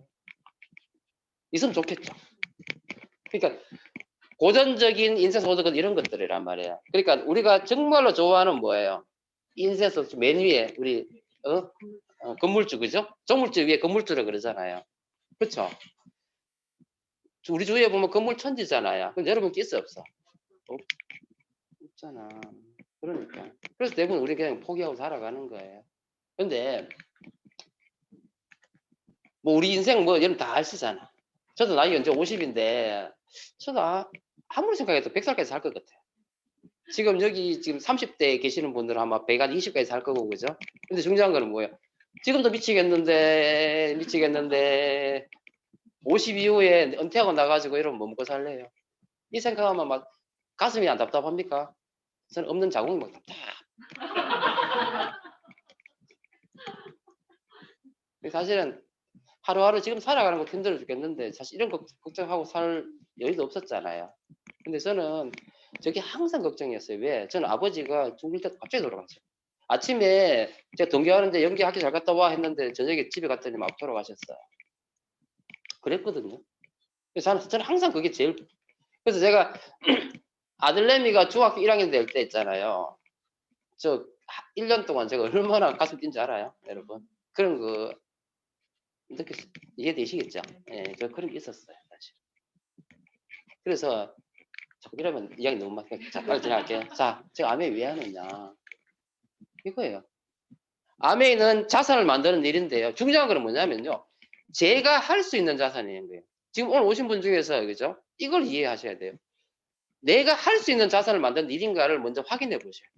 있으면 좋겠죠. 그러니까 고전적인 인쇄소득은 이런 것들이란 말이에요. 그러니까 우리가 정말로 좋아하는 뭐예요? 인쇄소득 맨 위에 우리 건물주 그죠? 정물주 위에 건물주라 그러잖아요. 그렇죠? 우리 주위에 보면 건물 천지잖아요. 근데 여러분 있어 없어? 없잖아. 그러니까. 그래서 대부분 우리 그냥 포기하고 살아가는 거예요. 근데 뭐 우리 인생 뭐 여러분 다 아시잖아. 저도 나이가 이제 50인데 저도 아무리 생각해도 100살까지 살 것 같아요. 지금 여기 지금 30대에 계시는 분들은 아마 120까지 살 거고 그죠? 근데 중요한 거는 뭐예요? 지금도 미치겠는데 50 이후에 은퇴하고 나가지고 이러면 뭐 먹고 살래요? 이 생각하면 막 가슴이 안 답답합니까? 저는 없는 자궁이 막 답답. 사실은 하루하루 지금 살아가는 것도 힘들어 죽겠는데 사실 이런 거 걱정하고 살 여유도 없었잖아요. 근데 저는 저게 항상 걱정이었어요. 왜? 저는 아버지가 죽을 때 갑자기 돌아갔어요. 아침에 제가 동경하는데 연기 학교 잘 갔다 와 했는데 저녁에 집에 갔더니 막 돌아가셨어요. 그랬거든요. 그래서 저는 항상 그게 제일 그래서 제가 아들내미가 중학교 1학년 될 때 있잖아요. 저 1년 동안 제가 얼마나 가슴 뛴지 알아요? 여러분. 그런 거 이렇게 이해되시겠죠? 예, 저 그런 게 있었어요. 사실. 그래서 이러면 이야기 너무 많게 자 빨리 진행할게요. 자, 제가 아메이 왜 하느냐 이거예요. 아메이는 자산을 만드는 일인데요. 중요한 건 뭐냐면요. 제가 할 수 있는 자산인 거예요. 지금 오늘 오신 분 중에서 그죠? 이걸 이해하셔야 돼요. 내가 할 수 있는 자산을 만드는 일인가를 먼저 확인해 보셔야 돼요.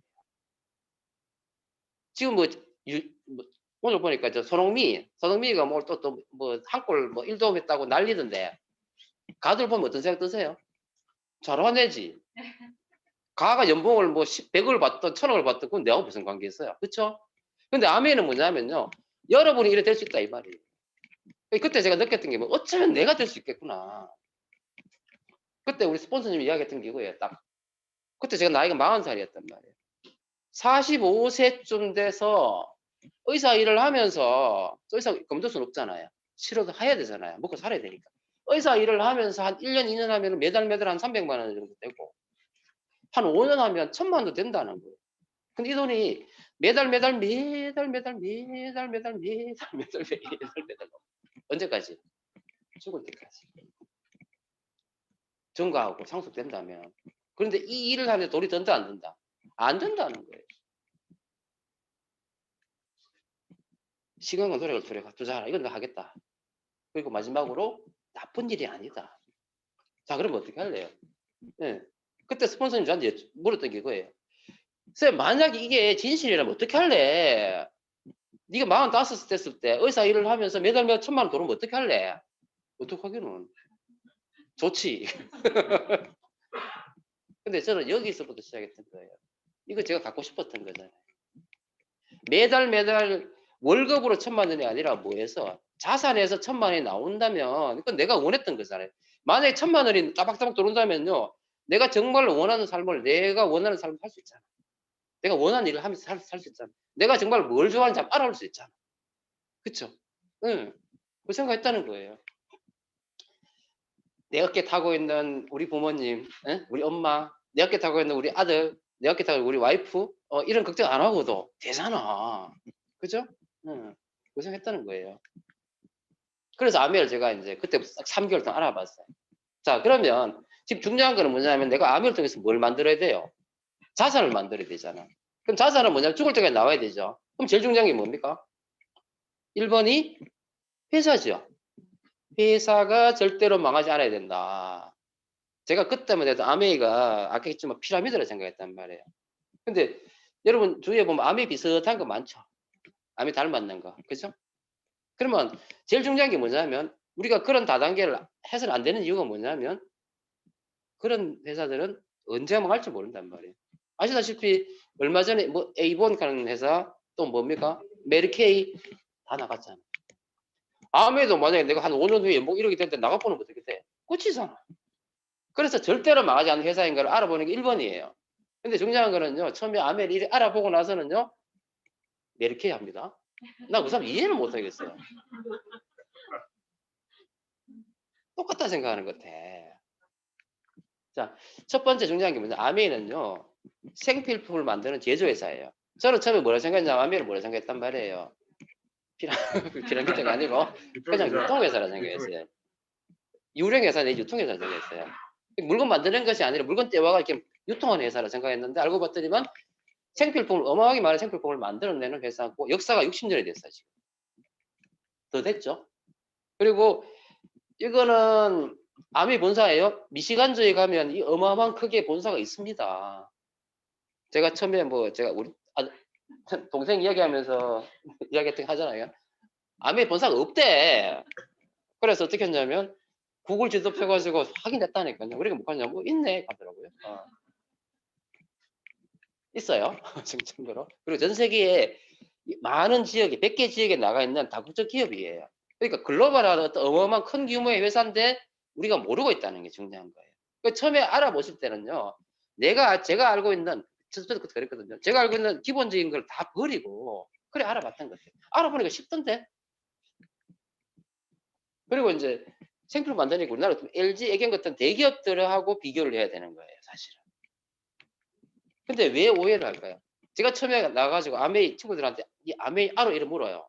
지금 뭐 오늘 보니까 손흥미가 뭐 또 뭐 한 골 뭐 1도 했다고 난리던데 가들 보면 어떤 생각 드세요? 잘하네지. 가가 연봉을 뭐 100억을 받든 1000억을 받든 그건 내하고 무슨 관계 있어요. 그렇죠? 근데 아메이는 뭐냐면요. 여러분이 이래 될 수 있다 이 말이에요. 그때 제가 느꼈던 게 뭐 어쩌면 내가 될 수 있겠구나. 그때 우리 스폰서님이 이야기했던 게 이거예요. 딱. 그때 제가 나이가 40살이었단 말이에요. 45세쯤 돼서 의사 일을 하면서 의사 검도수 높잖아요. 치료도 해야 되잖아요. 먹고 살아야 되니까. 의사 일을 하면서 한 1년, 2년 하면 매달 한 300만 원 정도 되고 한 5년 하면 1000만 원도 된다는 거예요. 근데 이 돈이 매달 언제까지? 죽을 때까지. 증가하고 상속된다면. 그런데 이 일을 하는데 돈이 든다 안 든다? 안 된다는 거예요. 시간과 노력을 들여 투자하라. 이건 너 하겠다. 그리고 마지막으로 나쁜 일이 아니다. 자, 그럼 어떻게 할래요? 네. 그때 스폰서님 저한테 물었던 게 그거예요. 쌤, 만약에 이게 진실이라면 어떻게 할래? 네가 45 됐을 때 의사 일을 하면서 매달 몇 천만 원 들어오면 어떻게 할래? 어떡하기는. 좋지. 근데 저는 여기서부터 시작했던 거예요. 이거 제가 갖고 싶었던 거잖아요. 매달 월급으로 1000만 원이 아니라 뭐해서 자산에서 1000만 원이 나온다면 그건 내가 원했던 거잖아요. 만약에 1000만 원이 따박따박 들어온다면요. 내가 정말로 원하는 삶을 내가 원하는 삶을 할 수 있잖아. 내가 원하는 일을 하면서 살 수 있잖아. 내가 정말 뭘 좋아하는지 알아볼 수 있잖아. 그쵸? 응. 그 생각했다는 거예요. 내 어깨 타고 있는 우리 부모님, 응? 우리 엄마, 내 어깨 타고 있는 우리 아들, 내 어깨 타고 있는 우리 와이프, 이런 걱정 안 하고도 되잖아. 그죠? 응. 그 생각했다는 거예요. 그래서 아메를 제가 이제 그때부터 딱 3개월 동안 알아봤어요. 자, 그러면 지금 중요한 거는 뭐냐면 내가 아메를 통해서 뭘 만들어야 돼요? 자산을 만들어야 되잖아. 그럼 자산은 뭐냐면 죽을 때까지 나와야 되죠. 그럼 제일 중요한 게 뭡니까? 1번이 회사죠. 회사가 절대로 망하지 않아야 된다. 제가 그때만 해도 아메이가 아까 했지만 피라미드라 생각했단 말이에요. 근데 여러분 주위에 보면 아메이 비슷한 거 많죠. 아메이 닮았는 거. 그죠? 그러면 제일 중요한 게 뭐냐면 우리가 그런 다단계를 해서는 안 되는 이유가 뭐냐면 그런 회사들은 언제 망할지 모른단 말이에요. 아시다시피 얼마 전에 뭐 에이본 가는 회사 또 뭡니까? 메리케이 다 나갔잖아. 아메이도 만약에 내가 한 5년 후에 연봉 1억이 됐는데 나가보면 어떻게 돼? 끝이잖아. 그래서 절대로 망하지 않는 회사인 걸 알아보는 게 1번이에요. 근데 중요한 거는요. 처음에 아메를 알아보고 나서는요. 메리케이 합니다. 나 그 사람 이해를 못 하겠어요. 똑같다 생각하는 것 같아. 자, 첫 번째 중요한 게 뭐냐. 아메이는요. 생필품을 만드는 제조회사예요. 저는 처음에 뭐라 생각했냐면 아메이를 뭐라 생각했단 말이에요. 피라미드가 아니고 그냥 유통회사라 생각했어요. 유령회사 내 유통회사 생각했어요. 물건 만드는 것이 아니라 물건 떼와가 이렇게 유통하는 회사라 생각했는데 알고 봤더니만 생필품을 어마어마하게 많은 생필품을 만들어내는 회사고 역사가 60년이 됐어요. 지금. 더 됐죠. 그리고 이거는 아미 본사예요. 미시간주에 가면 이 어마어마한 크기의 본사가 있습니다. 제가 처음에 뭐 제가 우리 동생 이야기하면서 이야기했던 거 하잖아요. 아미 본사가 없대. 그래서 어떻게 했냐면 구글 지도 펴가지고 확인했다니까요. 우리가 못 갔냐고 있네 하더라고요. 있어요. 정말로. 그리고 전 세계에 많은 지역에 100개 지역에 나가 있는 다국적 기업이에요. 그러니까 글로벌한 어떤 어마어마한 큰 규모의 회사인데 우리가 모르고 있다는 게 중요한 거예요. 그러니까 처음에 알아보실 때는요. 제가 알고 있는 저도 그랬거든요. 제가 알고 있는 기본적인 걸 다 버리고 그래 알아봤던 거예요. 알아보니까 쉽던데. 그리고 이제 생필품 만드니까 우리나라 LG, 애경 같은 대기업들하고 비교를 해야 되는 거예요, 사실은. 근데 왜 오해를 할까요? 제가 처음에 나가가지고 아메이 친구들한테 이 아메이 알아? 이름 물어요.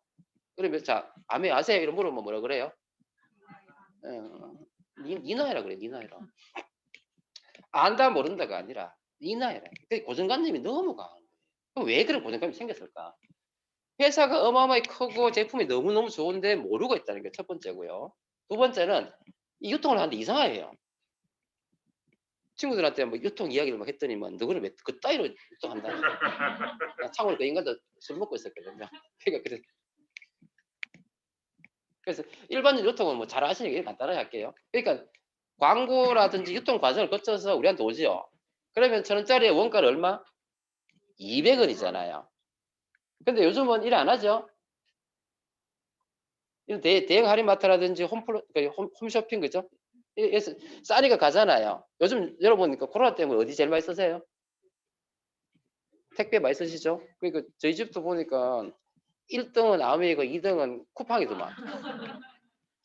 그러면 자 아메이 아세요? 이름 물으면 뭐라 그래요? 니나해라 그래, 니나해라. 안다 모른다가 아니라 니나해라. 그 고정관념이 너무 강한 거예요. 그럼 왜 그런 고정관념이 생겼을까? 회사가 어마어마하게 크고 제품이 너무너무 좋은데 모르고 있다는 게 첫 번째고요. 두 번째는 이 유통을 하는데 이상해요. 친구들한테 뭐 유통 이야기를 막 했더니만 너희는 왜 그따위로 유통한다. 창원에 그 인간도 술 먹고 있었거든요. 그러니까 그래서 일반적 유통은 뭐 잘 아시니까 간단하게 할게요. 그러니까 광고라든지 유통 과정을 거쳐서 우리한테 오지요. 그러면 1,000원짜리의 원가는 얼마? 200원이잖아요. 근데 요즘은 일 안 하죠? 대형 할인마트라든지 홈쇼핑, 그죠? 싸니까 가잖아요. 요즘 여러분 코로나 때문에 어디 제일 많이 쓰세요? 택배 많이 쓰시죠? 그러니까 저희 집도 보니까 1등은 아메이고 2등은 쿠팡이더만.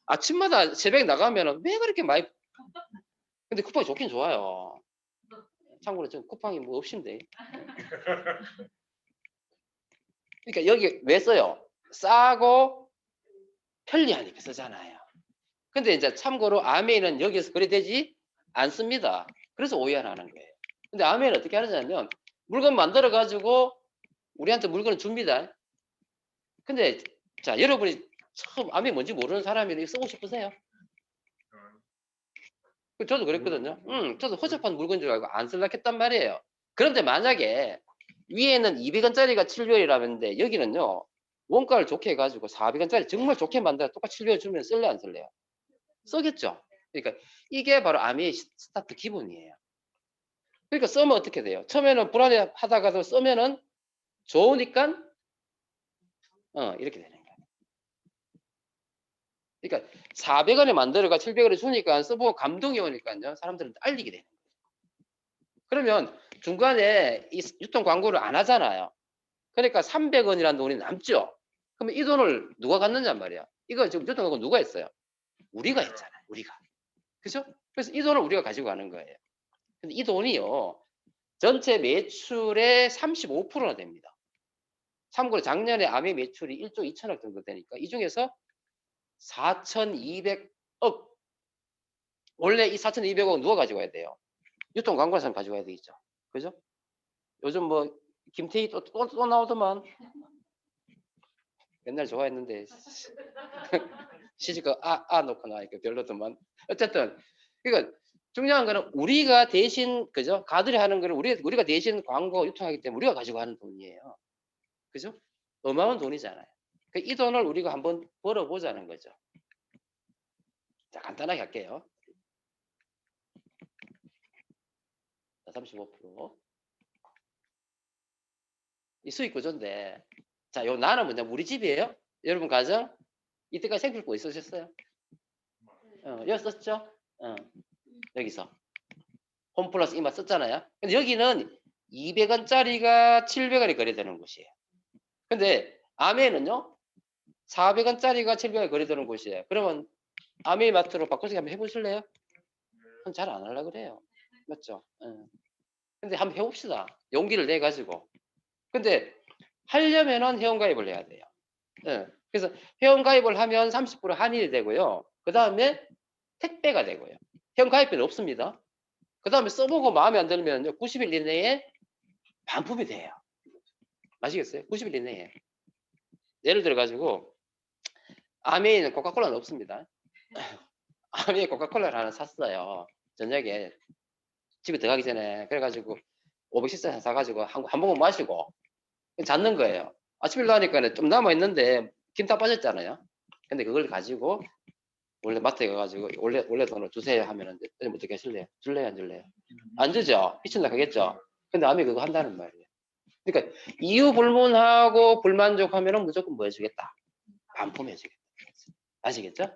아침마다 새벽에 나가면은 왜 그렇게 많이, 근데 쿠팡이 좋긴 좋아요. 참고로 좀 쿠팡이 뭐 없신데. 그러니까 여기 왜 써요? 싸고 편리하니까 쓰잖아요. 근데 이제 참고로 아메이는 여기서 거래되지 않습니다. 그래서 오해를 하는 거예요. 근데 아메이는 어떻게 하느냐면 물건 만들어 가지고 우리한테 물건을 줍니다. 근데 자, 여러분이 처음 아메이 뭔지 모르는 사람이 쓰고 싶으세요? 저도 그랬거든요. 저도 허접한 물건인 줄 알고 안 쓰려고 했단 말이에요. 그런데 만약에 위에는 200원짜리가 700원이라는데 여기는요, 원가를 좋게 해가지고 400원짜리 정말 좋게 만들어 똑같이 700원 주면 쓸래 안 쓸래요? 쓰겠죠. 그러니까 이게 바로 아미의 스타트 기본이에요. 그러니까 쓰면 어떻게 돼요? 처음에는 불안해 하다가도 쓰면은 좋으니까 이렇게 되는 거예요. 그러니까 400원에 만들어가 700원에 주니까 써보고 감동이 오니까요, 사람들은 알리게 돼요. 그러면 중간에 이 유통 광고를 안 하잖아요. 그러니까 300원이라는 돈이 남죠. 그러면 이 돈을 누가 갖느냐 말이야. 이거 지금 유통 광고 누가 했어요? 우리가 했잖아요. 우리가. 그죠? 그래서 이 돈을 우리가 가지고 가는 거예요. 근데 이 돈이요, 전체 매출의 35%나 됩니다. 참고로 작년에 아메 매출이 1조 2천억 정도 되니까 이 중에서 4,200억, 원래 이 4,200억 누가 가져가야 돼요? 유통 광고사람 가져가야 되겠죠. 그죠? 요즘 뭐 김태희 또 나오더만. 옛날 좋아했는데 시집가 놓고 나니까 별로더만. 어쨌든 그러니까 중요한 거는 우리가 대신, 그죠? 가들이 하는 거는 우리가 대신 광고 유통하기 때문에 우리가 가지고 하는 돈이에요. 그죠? 어마어마한 돈이잖아요. 이 돈을 우리가 한번 벌어보자는 거죠. 자, 간단하게 할게요. 35%. 이 수익 구조인데, 자, 요 나는 뭐냐, 우리 집이에요. 여러분 가정 이때까지 생필품 있으셨어요? 여기 썼죠? 여기서 홈플러스 이마 썼잖아요. 근데 여기는 200원짜리가 700원에 거래되는 곳이에요. 근데 아메는요, 400원짜리가 700원에 거래되는 곳이에요. 그러면 아메 마트로 바꿔서 한번 해보실래요? 잘 안 하려고 그래요. 맞죠? 근데 한번 해봅시다. 용기를 내가지고. 근데 하려면은 회원가입을 해야 돼요. 그래서 회원가입을 하면 30% 할인이 되고요. 그 다음에 택배가 되고요. 회원가입비는 없습니다. 그 다음에 써보고 마음에 안 들면 90일 이내에 반품이 돼요. 아시겠어요? 90일 이내에. 예를 들어가지고 아메이는 코카콜라는 없습니다. 아메이 코카콜라를 하나 샀어요. 저녁에 집에 들어가기 전에. 그래가지고 514원 사가지고 한 모금 마시고 잤는 거예요. 아침에 일어나니까 좀 남아있는데 김 다 빠졌잖아요. 근데 그걸 가지고 원래 마트에 가가지고 원래 돈을 주세요 하면은 어떻게 하실래요? 줄래요 안 줄래요? 안 주죠. 미친다 하겠죠. 근데 아메이 그거 한다는 말이에요. 그러니까 이유 불문하고 불만족하면은 무조건 뭐 해주겠다? 반품해주겠다. 아시겠죠?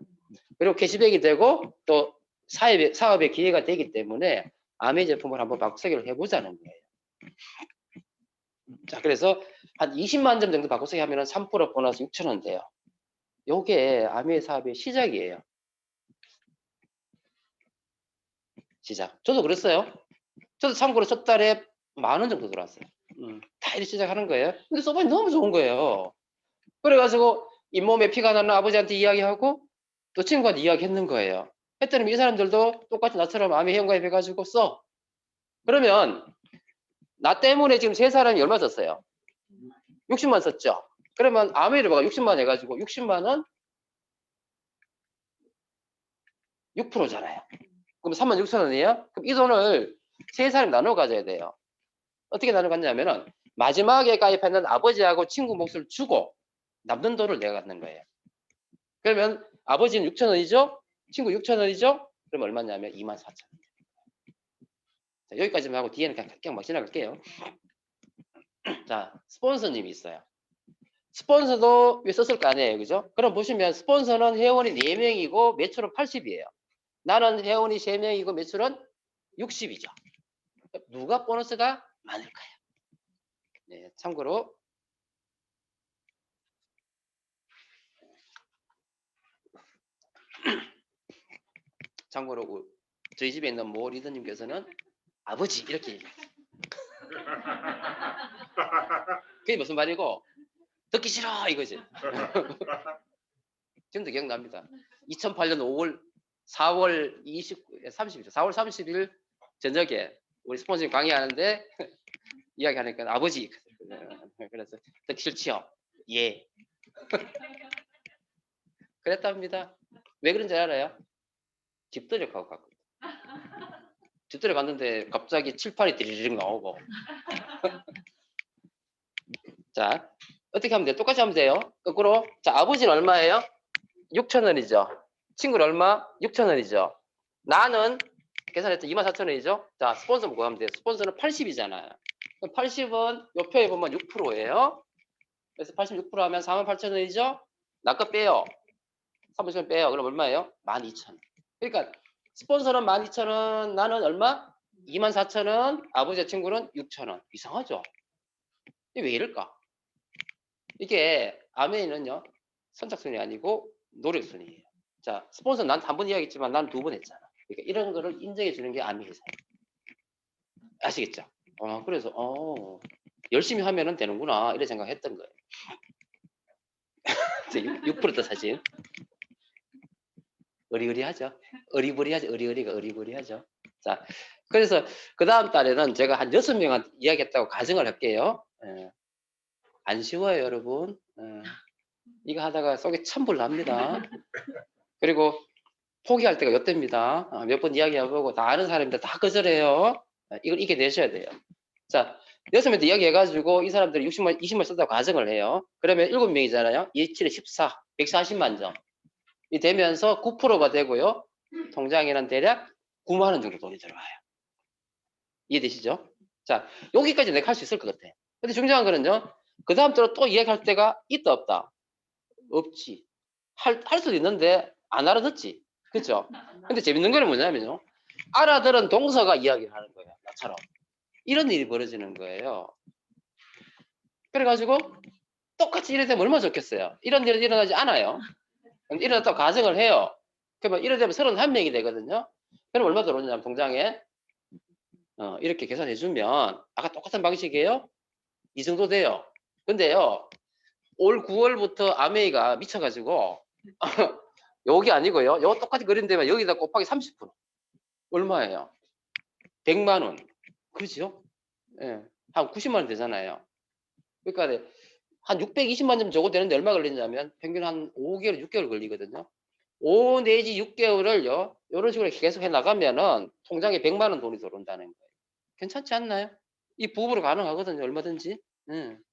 그리고 캐시백이 되고 또 사업의 기회가 되기 때문에 아메 제품을 한번 바꾸기를 해보자는 거예요. 자, 그래서 한 20만 점 정도 바꾸기 하면은 3% 보너스 6,000원 돼요. 요게 아메 사업의 시작이에요. 시작. 저도 그랬어요. 저도 참고로 첫 달에 10,000원 정도 들어왔어요. 다 이렇게 시작하는 거예요. 근데 서버이 너무 좋은 거예요. 그래가지고 잇몸에 피가 나는 아버지한테 이야기하고 또 친구한테 이야기했는 거예요. 했더니 이 사람들도 똑같이 나처럼 아메 회원가입해가지고 써. 그러면 나 때문에 지금 세 사람이 얼마 썼어요? 60만 썼죠? 그러면 아메를 봐가 60만 해가지고 60만 원 6%잖아요. 그럼 36,000원이에요? 그럼 이 돈을 세 사람이 나눠 가져야 돼요. 어떻게 나눠 갔냐면은 마지막에 가입했는 아버지하고 친구 몫을 주고 남는 돈을 내가 갖는 거예요. 그러면 아버지는 6,000원이죠? 친구 6,000원이죠? 그럼 얼마냐면 24,000원. 자, 여기까지만 하고 뒤에는 그냥 막 지나갈게요. 자, 스폰서님이 있어요. 스폰서도 왜 썼을 거 아니에요, 그죠? 그럼 보시면 스폰서는 회원이 4명이고 매출은 80이에요. 나는 회원이 3명이고 매출은 60이죠. 누가 보너스가 많을까요? 네, 참고로 저희 집에 있는 모 리더님께서는 아버지 이렇게 얘기했어요. 그게 무슨 말이고 듣기 싫어 이거지. 지금도 기억납니다. 2008년 4월 30일, 4월 30일 저녁에 우리 스폰서님 강의하는데 이야기하니까 아버지 그래서 듣기 싫지요? 예. 그랬답니다. 왜 그런지 알아요? 집들이하고 갔거든요. 집들이 갔는데 갑자기 칠판이 디리링 나오고 자 어떻게 하면 돼요? 똑같이 하면 돼요. 거꾸로 자 아버지는 얼마예요? 6,000원이죠. 친구는 얼마? 6,000원이죠. 나는 계산했죠. 24,000원이죠. 자 스폰서 구하면 돼요. 스폰서는 80이잖아요. 80은 요 표에 보면 6%예요. 그래서 86% 하면 48,000원이죠. 나 거 빼요. 30,000원 빼요. 그럼 얼마예요? 12,000원. 그러니까 스폰서는 12,000원, 나는 얼마? 24,000원, 아버지의 친구는 6,000원. 이상하죠? 이게 왜 이럴까? 이게 아메이는요 선착순이 아니고 노력순이에요. 자, 스폰서 난 한 번 이야기했지만 난 2번 했잖아. 그러니까 이런 거를 인정해 주는 게 아메 회사예요. 아시겠죠? 그래서 열심히 하면은 되는구나 이런 생각했던 거예요. 6% 사진. 어리어리하죠. 어리버리하죠. 자, 그래서 그 다음 달에는 제가 한 6명한테 이야기했다고 가정을 할게요. 안 쉬워요, 여러분. 이거 하다가 속에 찬불 납니다. 그리고 포기할 때가 엿됩니다. 몇 번 이야기해보고 다 아는 사람인데 다 거절해요. 이걸 이겨내셔야 돼요. 자, 6명한테 이야기해가지고 이 사람들이 60만, 20만 썼다고 가정을 해요. 그러면 7명이잖아요. 27에 14, 140만 점. 이 되면서 9%가 되고요. 통장에는 대략 9만 원 정도 돈이 들어가요. 이해되시죠? 자, 여기까지 내가 할 수 있을 것 같아. 근데 중요한 거는요. 그 다음부터 또 이야기할 때가 있다 없다? 없지. 할 수도 있는데 안 알아듣지. 그렇죠? 근데 재밌는 거는 뭐냐면요. 알아들은 동서가 이야기를 하는 거예요. 나처럼. 이런 일이 벌어지는 거예요. 그래가지고 똑같이 이래 되면 얼마나 좋겠어요. 이런 일은 일어나지 않아요. 일어났다고 가정을 해요. 그러면 이래 되면 31명이 되거든요. 그럼 얼마 들어오냐면 통장에 이렇게 계산해 주면 아까 똑같은 방식이에요. 이 정도 돼요. 근데요. 올 9월부터 아메이가 미쳐가지고 여기 아니고요. 요 똑같이 그린다면 여기다 곱하기 30%. 얼마예요? 100만 원. 그렇죠? 예. 한 90만 원 되잖아요. 그러니까 한 620만 점 적어도 되는데 얼마 걸리냐면 평균 한 5개월, 6개월 걸리거든요. 5 내지 6개월을요. 이런 식으로 계속 해 나가면은 통장에 100만 원 돈이 들어온다는 거예요. 괜찮지 않나요? 이 부업으로 가능하거든요. 얼마든지.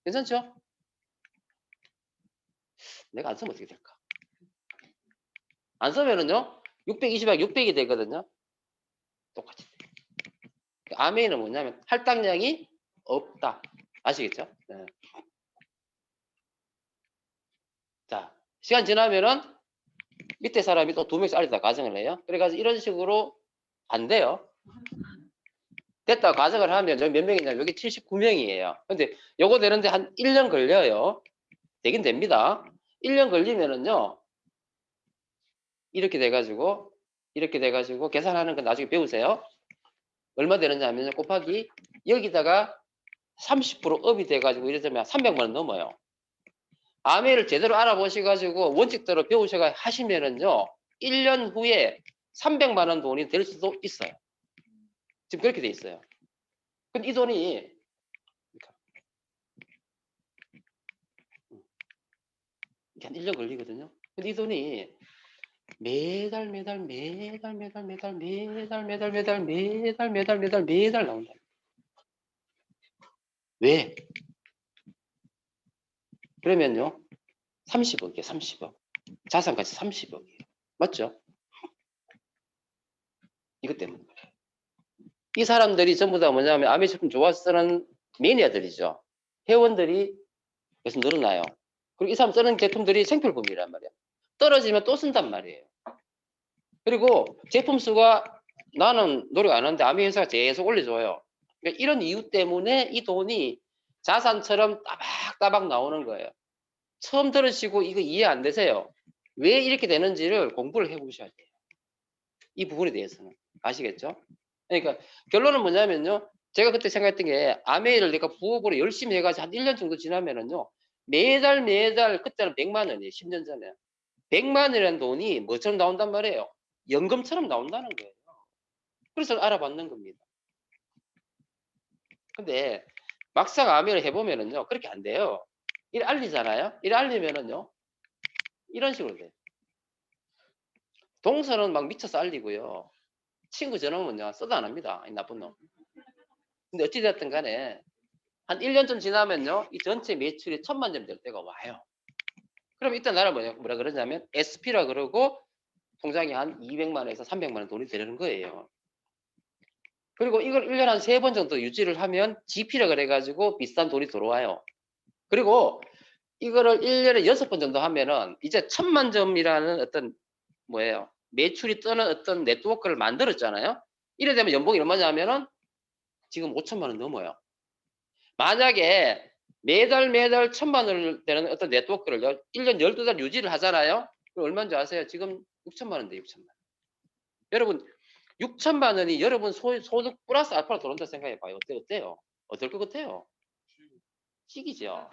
괜찮죠? 내가 안 쓰면 어떻게 될까? 안 쓰면은요. 620에 600이 되거든요. 똑같이. 아메이는 뭐냐면 할당량이 없다. 아시겠죠? 네. 자, 시간 지나면은 밑에 사람이 또 2명씩 알리다 가정을 해요. 그래가지고 이런 식으로 안 돼요. 됐다 가정을 하면 저몇 명이냐? 여기 79명이에요. 근데 요거 되는데 한 1년 걸려요. 되긴 됩니다. 1년 걸리면은요. 이렇게 돼가지고 계산하는 건 나중에 배우세요. 얼마 되느냐 하면 곱하기 여기다가 30% 업이 돼가지고 이래서면 300만 원 넘어요. 아메이를 제대로 알아보셔가지고 원칙대로 배우셔가 하시면은요 1년 후에 300만 원 돈이 될 수도 있어요. 지금 그렇게 돼 있어요. 근데 이 돈이 한 1년 걸리거든요. 근데 이 돈이 매달 나온다. 왜? 그러면요 30억이에요. 30억. 자산가치 30억이에요. 맞죠? 이것 때문에. 이 사람들이 전부 다 뭐냐면 아메 제품 좋아서 쓰는 매니아들이죠. 회원들이 계속 늘어나요. 그리고 이 사람 쓰는 제품들이 생필품이란 말이야. 떨어지면 또 쓴단 말이에요. 그리고 제품 수가 나는 노력 안 하는데 아메 회사가 계속 올려줘요. 그러니까 이런 이유 때문에 이 돈이 자산처럼 따박따박 나오는 거예요. 처음 들으시고 이거 이해 안 되세요? 왜 이렇게 되는지를 공부를 해보셔야 돼요. 이 부분에 대해서는. 아시겠죠? 그러니까 결론은 뭐냐면요. 제가 그때 생각했던 게 아메이를 내가 부업으로 열심히 해가지고 한 1년 정도 지나면은요. 매달 그때는 100만 원이에요. 10년 전에. 100만 원이라는 돈이 뭐처럼 나온단 말이에요. 연금처럼 나온다는 거예요. 그래서 알아봤는 겁니다. 근데 막상 아메이를 해보면은요. 그렇게 안 돼요. 일 알리잖아요. 일 알리면은요. 이런 식으로 돼요. 동서는 막 미쳐서 알리고요. 친구 전화오면요. 써도 안 합니다. 이 나쁜 놈. 근데 어찌됐든 간에 한 1년쯤 지나면요. 이 전체 매출이 1000만 점 될 때가 와요. 그럼 이때 나는 뭐라 그러냐면 SP라 그러고 통장에 한 200만원에서 300만원 돈이 되는 거예요. 그리고 이걸 1년에 한 3번 정도 유지를 하면 GP라 그래가지고 비싼 돈이 들어와요. 그리고 이거를 1년에 6번 정도 하면은 이제 1000만 점이라는 어떤 뭐예요. 매출이 뜨는 어떤 네트워크를 만들었잖아요. 이래 되면 연봉이 얼마냐면은 지금 5천만 원 넘어요. 만약에 매달 1000만 원 되는 어떤 네트워크를 1년 12달 유지를 하잖아요. 그럼 얼마인지 아세요? 지금 6천만 원인데 6천만 원. 여러분 6천만 원이 여러분 소득 플러스 알파로 들어온다 생각해 봐요. 어때요? 어떨 것 같아요? 시기죠.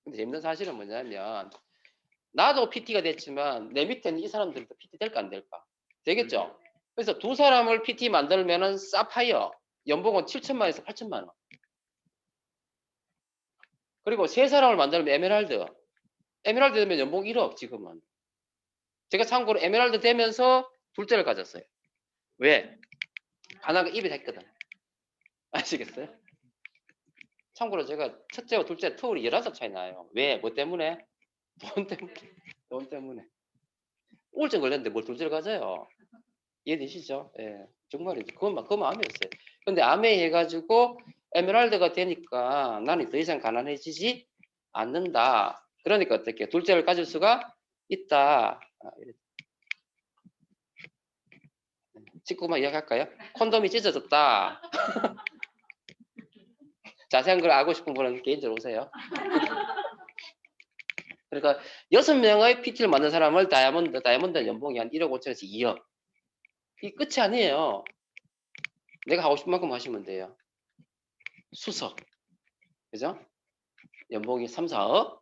근데 재밌는 사실은 뭐냐면 나도 PT가 됐지만 내 밑에 있는 이 사람들도 PT 될까 안 될까? 되겠죠? 그래서 두 사람을 PT 만들면은 사파이어 연봉은 7천만 원에서 8천만 원. 그리고 세 사람을 만들면 에메랄드 되면 연봉 1억 지금은. 제가 참고로 에메랄드 되면서 둘째를 가졌어요. 왜? 하나가 입이 됐거든. 아시겠어요? 참고로 제가 첫째와 둘째 터울이 11살 차이 나요. 왜? 뭐 때문에? 돈 때문에. 돈 때문에. 우울증 걸렸는데 뭘 둘째를 가져요? 이해되시죠? 예. 정말이죠. 그 마음이었어요. 근데 암에 해가지고 에메랄드가 되니까 나는 더 이상 가난해지지 않는다. 그러니까 어떻게 둘째를 가질 수가 있다. 직구만 이야기할까요? 콘돔이 찢어졌다. 자세한 걸 알고 싶은 분은 개인적으로 오세요. 그러니까 6명의 PT를 만든 사람을 다이아몬드 연봉이 한 1억 5천에서 2억. 이 끝이 아니에요. 내가 하고 싶은 만큼 하시면 돼요. 수석. 그죠? 연봉이 3, 4억.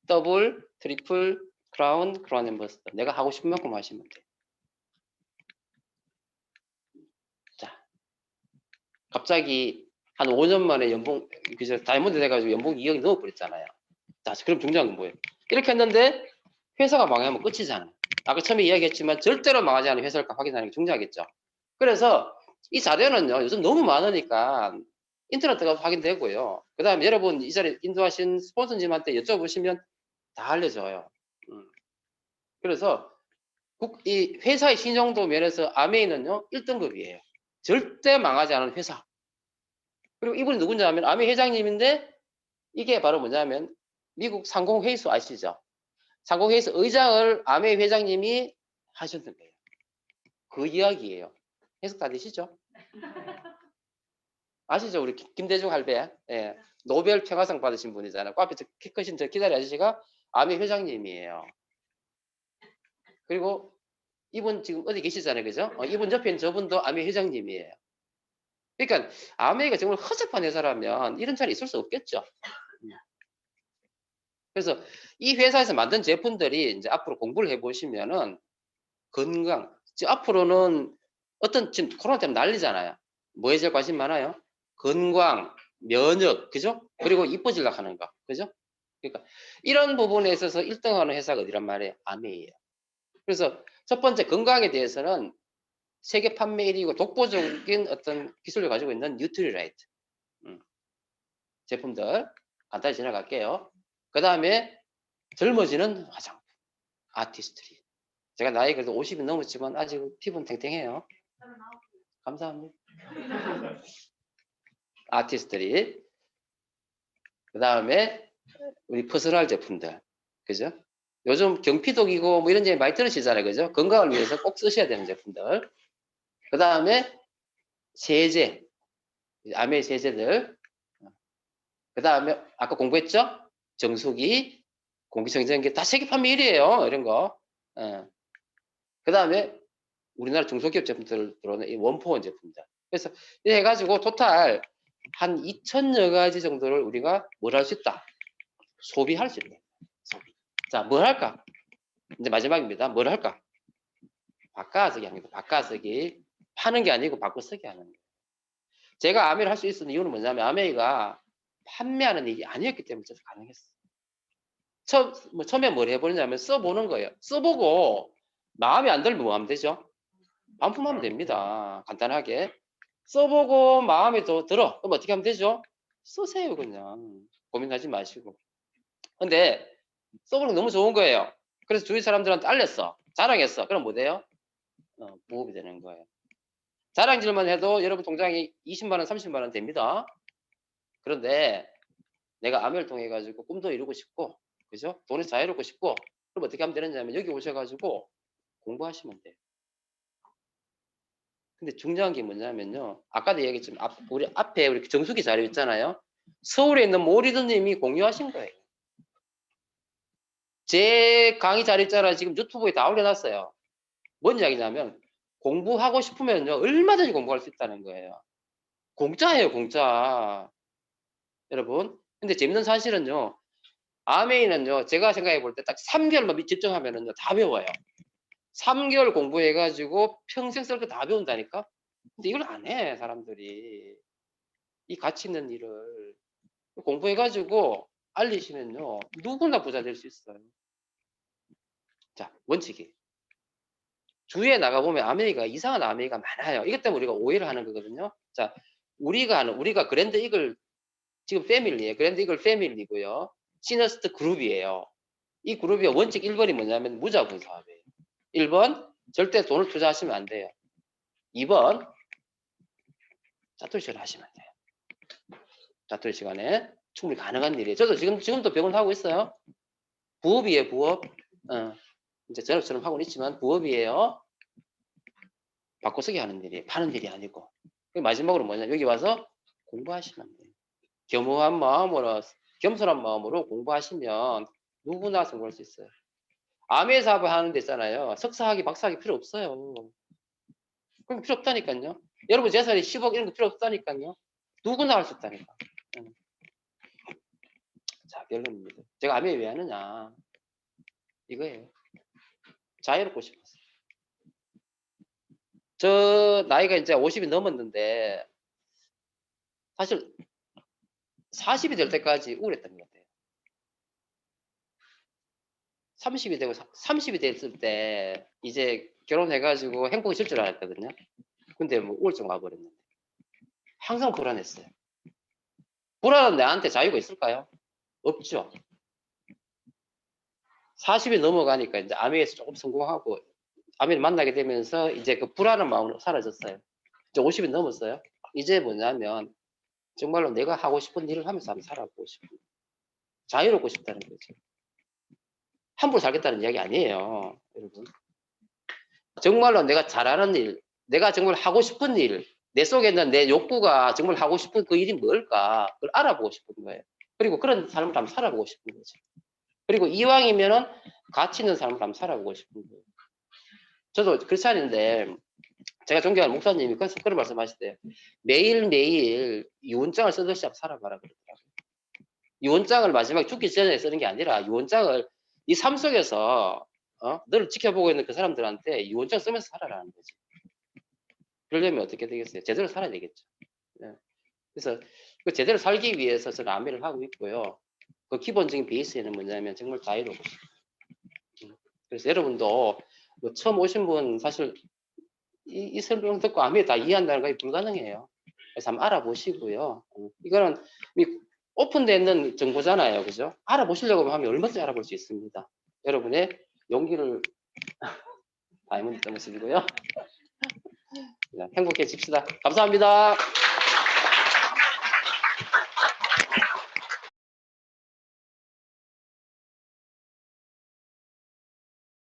더블, 트리플, 크라운 앰버서더. 내가 하고 싶은 만큼 하시면 돼. 자, 갑자기 한 5년 만에 연봉, 그죠? 다이아몬드 돼가지고 연봉 2억이 넘어버렸잖아요. 자, 그럼 중요한 건 뭐예요? 이렇게 했는데 회사가 망하면 끝이잖아요. 아까 처음에 이야기했지만 절대로 망하지 않은 회사를 확인하는 게 중요하겠죠. 그래서 이 자료는요, 요즘 너무 많으니까 인터넷 들어가서 확인되고요. 그 다음에 여러분 이 자리에 인도하신 스폰서님한테 여쭤보시면 다 알려줘요. 그래서 이 회사의 신용도 면에서 아메이는요 1등급이에요. 절대 망하지 않은 회사. 그리고 이분이 누구냐면 아메이 회장님인데 이게 바로 뭐냐면 미국 상공회의소 아시죠? 상공회의소 의장을 아메이 회장님이 하셨던 거예요. 그 이야기예요. 해석 다 되시죠? 아시죠? 우리 김대중 할배. 예. 노벨 평화상 받으신 분이잖아요. 그 앞에 키 크신 저 기다리 아저씨가 아메이 회장님이에요. 그리고 이분 지금 어디 계시잖아요. 그죠? 이분 옆에 있는 저분도 아메이 회장님이에요. 그러니까 아메이가 정말 허접한 회사라면 이런 자리 있을 수 없겠죠. 그래서 이 회사에서 만든 제품들이 이제 앞으로 공부를 해보시면은 건강, 앞으로는 어떤 지금 코로나 때문에 난리잖아요. 뭐에 제일 관심 많아요? 건강, 면역, 그죠? 그리고 이뻐지려고 하는 거, 그죠? 그러니까 이런 부분에 있어서 1등하는 회사가 어디란 말이에요? 아메이에요. 그래서 첫 번째 건강에 대해서는 세계 판매 1위고 독보적인 어떤 기술을 가지고 있는 뉴트리라이트 제품들 간단히 지나갈게요. 그 다음에 젊어지는 화장품, 아티스트리. 제가 나이 그래도 50이 넘었지만 아직 피부는 탱탱해요. 감사합니다. 아티스트들이. 그 다음에 우리 퍼스널 제품들. 그죠? 요즘 경피독이고 뭐 이런 제품 많이 들으시잖아요. 그죠? 건강을 위해서 꼭 쓰셔야 되는 제품들. 그 다음에 세제. 아메 세제들. 그 다음에 아까 공부했죠? 정수기, 공기청정기 다 세계 판매 1위에요. 이런 거. 그 다음에 우리나라 중소기업 제품들 들어오는 이 원포원 제품들. 그래서 이렇게 해가지고 토탈 한 2,000여 가지 정도를 우리가 뭘 할 수 있다? 소비할 수 있다. 소비. 자, 뭘 할까? 이제 마지막입니다. 뭘 할까? 바꿔쓰기 합니다. 바꿔쓰기. 파는 게 아니고 바꿔쓰기 하는 거예요. 제가 아메이를 할 수 있었던 이유는 뭐냐면 아메이가 판매하는 일이 아니었기 때문에 저도 가능했어요. 처음에 뭘 해보냐면 써보는 거예요. 써보고 마음에 안 들면 뭐 하면 되죠? 반품하면 됩니다. 간단하게. 써보고 마음에 더 들어. 그럼 어떻게 하면 되죠? 쓰세요, 그냥. 고민하지 마시고. 근데 써보는 게 너무 좋은 거예요. 그래서 주위 사람들한테 알렸어. 자랑했어. 그럼 뭐 돼요? 부업이 되는 거예요. 자랑질만 해도 여러분 통장이 20만 원, 30만 원 됩니다. 그런데 내가 아메를 통해 가지고 꿈도 이루고 싶고, 그죠? 돈을 자유롭고 싶고, 그럼 어떻게 하면 되느냐면 여기 오셔가지고 공부하시면 돼요. 근데 중요한 게 뭐냐면요. 아까도 얘기했지만 우리 앞에 우리 정수기 자료 있잖아요. 서울에 있는 모리드님이 공유하신 거예요. 제 강의 자료 있잖아요. 지금 유튜브에 다 올려놨어요. 뭔 이야기냐면 공부하고 싶으면요. 얼마든지 공부할 수 있다는 거예요. 공짜예요, 공짜. 여러분. 근데 재밌는 사실은요. 아메이는요. 제가 생각해 볼 때 딱 3개월만 집중하면은요. 다 배워요. 3개월 공부해가지고 평생 쓸 거 다 배운다니까? 근데 이걸 안 해, 사람들이. 이 가치 있는 일을. 공부해가지고 알리시면요. 누구나 부자 될 수 있어요. 자, 원칙이. 주위에 나가보면 아메이가, 이상한 아메이가 많아요. 이것 때문에 우리가 오해를 하는 거거든요. 자, 우리가 그랜드 이글, 지금 패밀리예요. 그랜드 이글 패밀리고요. 시너스트 그룹이에요. 이 그룹의 원칙 1번이 뭐냐면 무자본 사업이에요. 1번, 절대 돈을 투자하시면 안 돼요. 2번, 짜투리 시간 하시면 돼요. 짜투리 시간에 충분히 가능한 일이에요. 저도 지금도 병원 하고 있어요. 부업이에요, 부업. 이제 전업처럼 하고는 있지만 부업이에요. 바꿔쓰기 하는 일이에요. 파는 일이 아니고. 마지막으로 뭐냐, 여기 와서 공부하시면 돼요. 겸허한 마음으로, 겸손한 마음으로 공부하시면 누구나 성공할 수 있어요. 아메 사업을 하는 데 있잖아요. 석사학위, 박사학위 필요 없어요. 그럼 필요 없다니까요. 여러분 재산이 10억 이런 거 필요 없다니까요. 누구나 할 수 있다니까. 자, 결론입니다. 제가 아메 왜 하느냐. 이거예요. 자유롭고 싶었어요. 저 나이가 이제 50이 넘었는데 사실 40이 될 때까지 우울했던 것 같아요. 30이 됐을 때 이제 결혼해가지고 행복이 질 줄 알았거든요. 근데 뭐 우울증 와버렸는데 항상 불안했어요. 불안한 나한테 자유가 있을까요? 없죠. 40이 넘어가니까 이제 아메에서 조금 성공하고 아메를 만나게 되면서 이제 그 불안한 마음으로 사라졌어요. 이제 50이 넘었어요. 이제 뭐냐면 정말로 내가 하고 싶은 일을 하면서 한번 살아보고 싶은 자유롭고 싶다는 거죠. 함부로 살겠다는 이야기 아니에요, 여러분. 정말로 내가 잘하는 일, 내가 정말 하고 싶은 일, 내 속에 있는 내 욕구가 정말 하고 싶은 그 일이 뭘까? 그걸 알아보고 싶은 거예요. 그리고 그런 삶을 한번 살아보고 싶은 거죠. 그리고 이왕이면은 가치 있는 삶을 한번 살아보고 싶은 거예요. 저도 크리스찬인데 제가 존경하는 목사님이 그런 말씀하시대요. 매일매일 유언장을 쓰듯이 한번 살아봐라 그러더라고요. 유언장을 마지막에 죽기 전에 쓰는 게 아니라 유언장을 이 삶 속에서 너를 지켜보고 있는 그 사람들한테 유언장 쓰면서 살아라는 거지. 그러려면 어떻게 되겠어요? 제대로 살아야 되겠죠. 네. 그래서 그 제대로 살기 위해서 저는 아메를 하고 있고요. 그 기본적인 베이스에는 뭐냐면 정말 자유로워. 그래서 여러분도 뭐 처음 오신 분 사실 이 설명 듣고 아메 다 이해한다는 거 불가능해요. 그래서 한번 알아보시고요. 이거는 오픈되어 있는 정보잖아요. 그죠? 알아보시려고 하면 얼마든지 알아볼 수 있습니다. 여러분의 용기를 다이아몬드 점수이고요. 행복해집시다. 감사합니다.